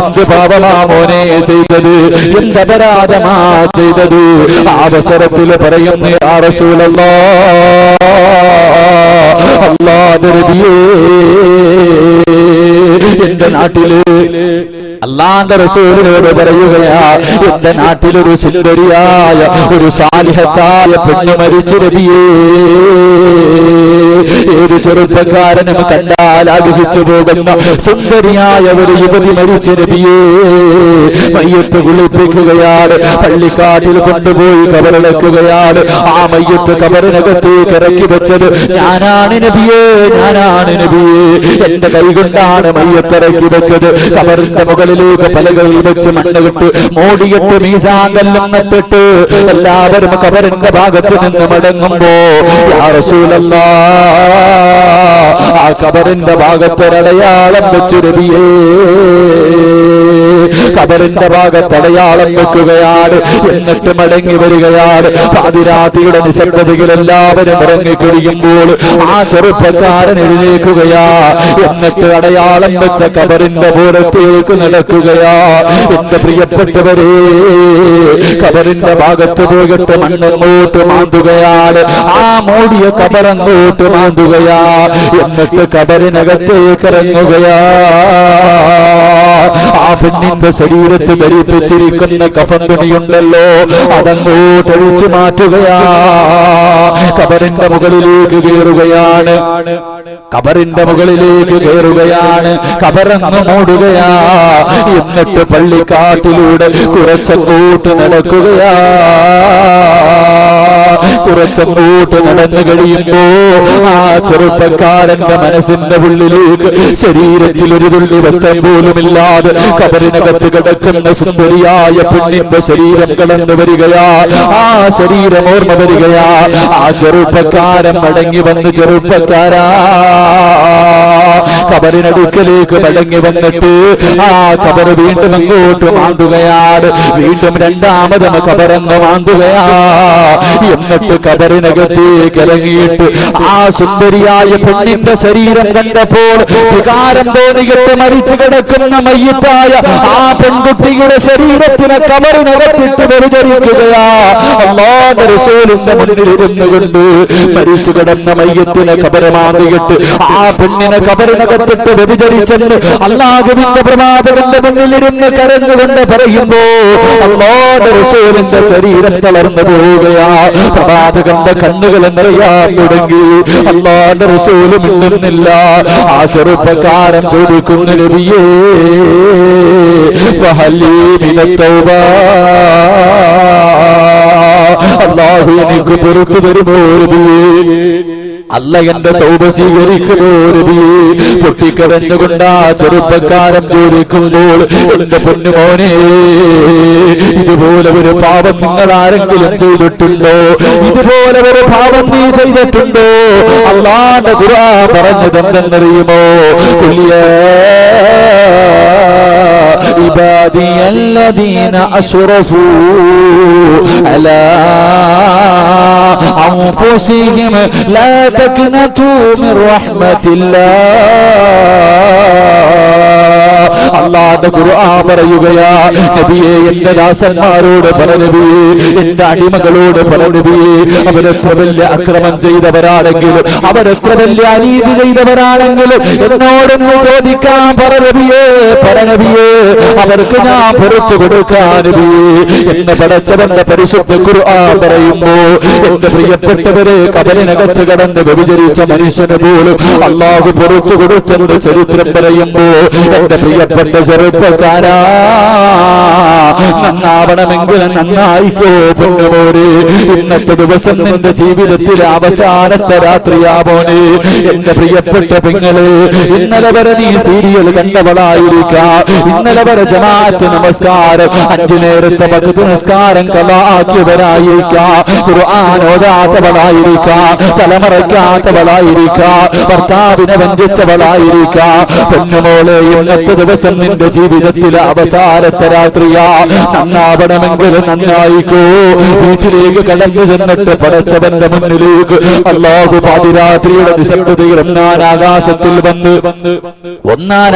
എന്ത് പാപമാ മോനെ ചെയ്തത്? എന്ത് അപരാധമാ ചെയ്തത്? അവസരത്തിൽ പറയുന്നു, യാ റസൂലല്ലാഹ്, അല്ലാഹുവിന്റെ നബിയേ, എന്റെ നാട്ടില് അല്ലാഹുവിന്റെ റസൂലിനോട് പറയുകയാ, എന്റെ നാട്ടിലൊരു സുന്ദരിയായ ഒരു സാലിഹത്തായ പെണ്ണ് മരിച്ചു നബിയേ. ഏത് ചെറുപ്പക്കാരനും കണ്ടാൽ ആഗ്രഹിച്ചു പോകുന്ന സുന്ദരിയായ ഒരു യുവതി മരിച്ചു നബിയേ. മയ്യത്ത് കുളിപ്പിക്കുകയാണ്, പള്ളിക്കാട്ടിൽ കൊണ്ടുപോയി കബറടക്കുകയാണ്. ആ മയ്യത്ത് കബറിനകത്തേക്ക് ഇറക്കി വെച്ചത് ഞാനാണ് നബിയേ, ഞാനാണ് നബിയേ. എന്റെ കൈകൊണ്ടാണ് മയ്യത്ത് ഇറക്കി വെച്ചത്. കബറിന്റെ മുകളിലേക്ക് പലകയിൽ വെച്ച് മണ്ണ് കിട്ട് മോടിയിട്ട് മീസാങ്കല്ലും നട്ടിട്ട് എല്ലാവരും കബറിന്റെ ഭാഗത്ത് നിന്ന് മടങ്ങുമ്പോ യാ റസൂലല്ലാഹ്, ആ കബറിന്റെ ഭാഗത്തൊരടയാളം വെച്ച് നബിയേ. കബറിന്റെ ഭാഗത്തടയാളം വെക്കുകയാണ്. എന്നിട്ട് മടങ്ങി വരികയാണ്. പാതിരാത്രിയുടെ നിശബ്ദതയിൽ എല്ലാവരും ഇറങ്ങിക്കഴിയുമ്പോൾ ആ ചെറുപ്പക്കാരൻ എഴുന്നേൽക്കുകയാ. എന്നിട്ട് അടയാളം വെച്ച കബറിന്റെ പുറത്തേക്ക് നടക്കുകയാ. എന്റെ പ്രിയപ്പെട്ടവരെ, കബറിന്റെ ഭാഗത്ത് പോയിട്ട് മണ്ണങ്ങോട്ട് മാന്തുകയാണ്. ആ മൂടിയ കബറങ്ങോട്ട് മാന്തുകയാ. എന്നിട്ട് കബറിനകത്തേക്ക് ഇറങ്ങുകയാ. ആ പെണ്ണിന്റെ ശരീരത്ത് ധരിപ്പിച്ചിരിക്കുന്ന കഫൻ തുണിയുണ്ടല്ലോ, അതങ്ങോട്ട് അഴിച്ചു മാറ്റുകയാ. കബറിന്റെ മുകളിലേക്ക് കയറുകയാണ്. കബറിന്റെ മുകളിലേക്ക് കയറുകയാണ്. കബറങ്ങ് മൂടുകയാ. എന്നിട്ട് പള്ളിക്കാട്ടിലൂടെ കുറച്ചങ്ങോട്ട് നടക്കുകയാ. കുറച്ചങ്ങോട്ട് നടന്നു കഴിയുമ്പോ ആ ചെറുപ്പക്കാരന്റെ മനസ്സിന്റെ ഉള്ളിലേക്ക് ശരീരത്തിൽ ഒരു തുള്ളി വസ്ത്രം പോലുമില്ലാതെ കബറിനകത്ത് കിടക്കുന്ന സുന്ദരിയായ പെണ്ണിന്റെ ശരീരം കടന്നു വരികയാ. ആ ശരീരം ഓർമ്മ വരികയാ. ആ ചെറുപ്പക്കാരൻ മടങ്ങി വന്ന്, ചെറുപ്പക്കാരാ, കബറിനടുക്കലേക്ക് മടങ്ങി വന്നിട്ട് ആ കബർ വീണ്ടും അങ്ങോട്ട് മാന്തുകയാണ്. വീണ്ടും രണ്ടാമതും കബറങ്ങ് മാന്തുകയാ. എന്നിട്ട് കബറിനകത്തേക്ക് ഇറങ്ങിയിട്ട് ആ സുന്ദരിയായ പെണ്ണിന്റെ ശരീരം കണ്ടപ്പോൾ വികാരം തോന്നിയിട്ട് മരിച്ചു കിടക്കുന്ന മയ്യത്തായ ആ പെൺകുട്ടിയുടെ ശരീരത്തിനെ കബറിനകത്തിട്ട് വ്യഭിചരിക്കുകയാ. അല്ലാഹുവിന്റെ റസൂലിന്റെ മുന്നിൽ ഇരുന്നു കൊണ്ട് മരിച്ചു കിടന്ന മയ്യത്തിനെ കബറ് മാന്തിയിട്ട് ആ പെണ്ണിനെ കബറിനകത്തിട്ട് വ്യഭിചരിച്ചെന്ന് അല്ലാഹുവിന്റെ പ്രവാചകന്റെ മുന്നിലിരുന്ന് കരഞ്ഞുകൊണ്ട് പറയുമ്പോ അല്ലാഹുവിന്റെ റസൂലിന്റെ ശരീരം തളർന്നു പോവുകയാ. പ്രവാചകന്റെ കണ്ണുകൾ നിറയാൻ തുടങ്ങി. അല്ലാഹുവിന്റെ റസൂല് മിണ്ടുന്നില്ല. ആ ചെറുപ്പക്കാരൻ ചോദിക്കുന്നു, നബിയേ, ഫഹലി മിനത് തൗബ, അല്ലാഹു എനിക്ക് പുറത്തു തരുമോ നബിയേ? അല്ല എന്റെ തൗബ സ്വീകരിക്കുമോ നബിയേ? പൊട്ടിക്കരഞ്ഞുകൊണ്ട് ആ ചെറുപ്പക്കാരൻ ചോദിക്കുമ്പോൾ, എന്റെ പൊന്നുമോനെ, ഇതുപോലെ ഒരു പാപം നിങ്ങൾ ആരെങ്കിലും ചെയ്തിട്ടുണ്ടോ? ഇതുപോലെ ഒരു പാപം നീ ചെയ്തിട്ടുണ്ടോ? അല്ലാഹുവിന്റെ ഖുർആൻ പറഞ്ഞതെന്തെന്നറിയുമോ? عبادي الذين أسرفوا على أنفسهم لا تقنطوا من رحمة الله അല്ലാഹുവിന്റെ ഖുർആൻ പറയുകയാ, നബിയെ എന്റെ ദാസന്മാരോട് പറ നബിയെ, എന്റെ അടിമകളോട് പറ നബിയെ, അവരെത്ര വലിയ അക്രമം ചെയ്തവരാണെങ്കിലും അവരെത്ര വലിയ അനീതി ചെയ്തവരാണെങ്കിലും എന്നോടൊന്ന് ചോദിക്കാൻ പറ നബിയെ, അവർക്ക് ഞാൻ പുറത്തു കൊടുക്കാൻ നബിയെ എന്ന് പടച്ചവന്റെ പരിശുദ്ധ ഖുർആൻ പറയുമ്പോ, എന്റെ പ്രിയപ്പെട്ടവരെ, കബറിനകത്ത് കടന്ന് വ്യഭിചരിച്ച മനുഷ്യന് പോലും അല്ലാഹു പുറത്തു കൊടുത്തെന്ന് ചരിത്രം പറയുമ്പോ, എന്റെ പ്രിയപ്പെട്ട ചെറുപ്പക്കാരാ, നന്നാവണമെങ്കിൽ നന്നായിക്കോ പൊന്നുമോനെ. ഇന്നത്തെ ദിവസം നിന്റെ ജീവിതത്തിലെ അവസാനത്തെ രാത്രിയാവോനെ. എന്റെ പ്രിയപ്പെട്ട പെങ്ങളെ, ഇന്നലെ വരെ നീ സീരിയൽ കണ്ടവളായിരിക്കാം, ഇന്നലെ വരെ ജമാഅത്ത് നമസ്കാരം 5 നേരത്തെ വഖ്ത് നിസ്കാരം ഖളാക്കിയവരായിരിക്കാം, ഖുർആൻ ഓതാത്തവളായിരിക്കാം, തലമറയ്ക്കാത്തവളായിരിക്കാം, ഭർത്താവിനെ വഞ്ചിച്ചവളായിരിക്കാം. പൊന്നുമോളെ, ഇന്നത്തെ ദിവസം നിന്റെ ജീവിതത്തിലെ അവസാനത്തെ രാത്രിയാ. നന്നാവണമെങ്കിൽ നന്നായിക്കോ. വീട്ടിലേക്ക് കടന്നു ചെന്നിട്ട് പടച്ചവന്റെ മുന്നിലേക്ക് അല്ലാഹു പാതിരാത്രിയുടെ നിശബ്ദതയിൽ ഒന്നാം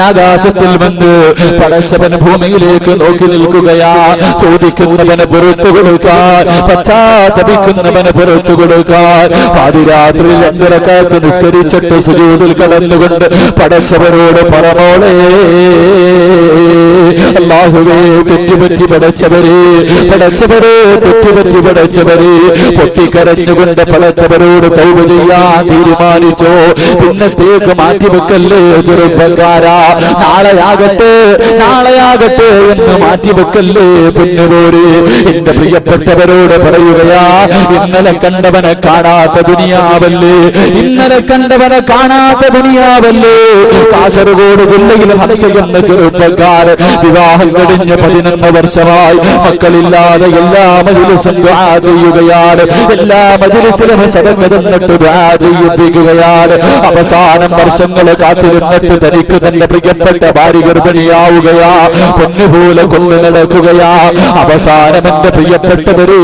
ആകാശത്തിൽ വന്ന് പടച്ചവൻ ഭൂമിയിലേക്ക് നോക്കി നിൽക്കുകയാ. ചോദിക്കുന്നവന് പുറത്തു കൊടുക്കാൻ, പശ്ചാത്തപിക്കുന്നവന് പുറത്തു കൊടുക്കാൻ. പാതിരാത്രിയിൽ 2 റക്അത്ത് നിസ്കരിച്ചിട്ട് സുജൂദിൽ കടന്നുകൊണ്ട് പടച്ചവരോട് പറമോളെ, അല്ലാഹുവേ, തെറ്റുപറ്റി പടച്ചവരെ, തെറ്റുപറ്റി പടച്ചവരെ, പൊട്ടിക്കരഞ്ഞുകൊണ്ട് പടച്ചവരോട് തൗബ ചെയ്യാൻ തീരുമാനിച്ചോ. പിന്നത്തേക്ക് മാറ്റിവെക്കല്ലേ ചെറുപ്പക്കാരാ, നാളെയാകട്ടെ എന്ന് മാറ്റിവെക്കല്ലേ പൊന്നുപോരെ. എന്റെ പ്രിയപ്പെട്ടവരോട് പറയുകയാ, ഇന്നലെ കണ്ടവനെ കാണാത്ത ദുനിയാവല്ലേ, കാസർഗോഡ് ജില്ലയിൽ ഹംസ എന്ന ചെറുപ്പക്കാരൻ വിവാഹം കഴിഞ്ഞ് 11 വർഷമായി, മക്കളില്ലാതെ എല്ലാ മജ്‌ലിസും ദുആ ചെയ്യുകയാണ്, എല്ലാ മജ്‌ലിസിലും സദഖ തന്നിട്ട് ദുആ ചെയ്യിപ്പിക്കുകയാണ്. അവസാനം വർഷങ്ങൾ കാത്തിരുന്നിട്ട് തനിക്ക് തന്റെ പ്രിയപ്പെട്ട ഭാര്യ ഗർഭിണിയാവുകയാ, പൊന്നുപോലെ കൊണ്ടു നടക്കുകയാ. അവസാനം എന്റെ പ്രിയപ്പെട്ടവരെ,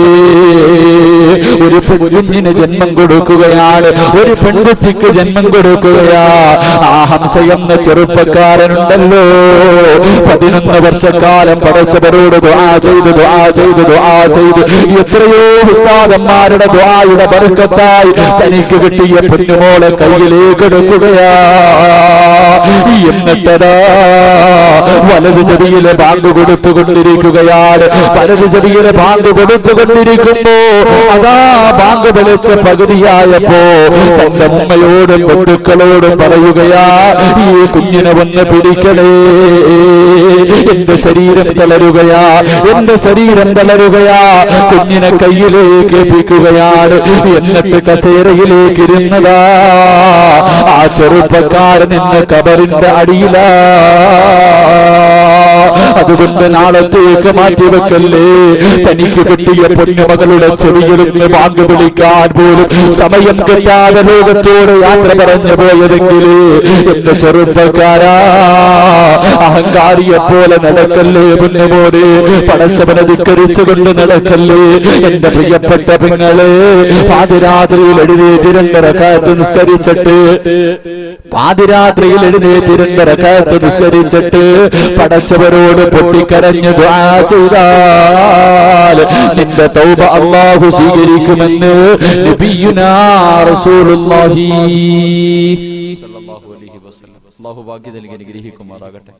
ഒരു പെൺകുഞ്ഞിന് ജന്മം കൊടുക്കുകയാണ്, ഒരു പെൺകുട്ടിക്ക് ജന്മം കൊടുക്കുകയാ. ആ ഹംസ എന്ന ചെറുപ്പക്കാരനുണ്ടല്ലോ, 11 വർഷക്കാലം പടച്ചവരോട് ദുആ ചെയ്ത് എത്രയോ ഉസ്താദന്മാരുടെ ദുആയുടെ ബർക്കത്തായി തനിക്ക് കിട്ടിയ പൊന്നുമോളെ കയ്യിലേക്ക് എടുക്കുകയാ. എന്നിട്ടതാ വലത് ചെവിയിലെ ബാങ്ക് കൊടുത്തുകൊണ്ടിരിക്കുകയാണ്. കൊടുത്തുകൊണ്ടിരിക്കുമ്പോ അതാ ബാങ്ക് വിളിച്ച പകുതിയായപ്പോ തന്റെ ഉമ്മയോടും ബന്ധുക്കളോടും പറയുകയാ, ഈ കുഞ്ഞിനെ ഒന്ന് പിടിക്കണേ, എന്റെ ശരീരം തളരുകയാ. കുഞ്ഞിനെ കയ്യിലേക്ക് ഏൽപ്പിക്കുകയാണ്. എന്നിട്ട് കസേരയിലേക്ക് ഇരുന്നതാ. ആ ചെറുപ്പക്കാരൻ ഇന്ന് കബറിന്റെ അടിയിലാ. അതുകൊണ്ട് നാളത്തേക്ക് മാറ്റിവെക്കല്ലേ. തനിക്ക് കിട്ടിയ പൊന്നുമകളുടെ ചെവിയിലൊന്ന് ബാങ്ക് വിളിക്കാൻ പോലും സമയം കിട്ടാതെ ലോകത്തോട് യാത്ര പറഞ്ഞു പോയതെങ്കിൽ എന്റെ ചെറുപ്പക്കാരാ, അഹങ്കാരിയെ പോലെ നടക്കല്ലേ പൊന്നുമോനെ. പടച്ചവനെ ധിക്കരിച്ചുകൊണ്ട് നടക്കല്ലേ. എന്റെ പ്രിയപ്പെട്ട പെങ്ങളെ, പാതിരാത്രിയിൽ എഴുന്നേറ്റ് 2 റക്അത്ത് നിസ്കരിച്ചിട്ട് പടച്ചവരോട് പൊട്ടിക്കരഞ്ഞ് ദുആ ചെയ്താൽ നിന്റെ തൗബ അല്ലാഹു സ്വീകരിക്കുമെന്ന് നബിയുനാ റസൂലുള്ളാഹി സ്വല്ലല്ലാഹു അലൈഹി വസല്ലം. അല്ലാഹു ഭാഗ്യം നൽകി അനുഗ്രഹിക്കുമാറാകട്ടെ.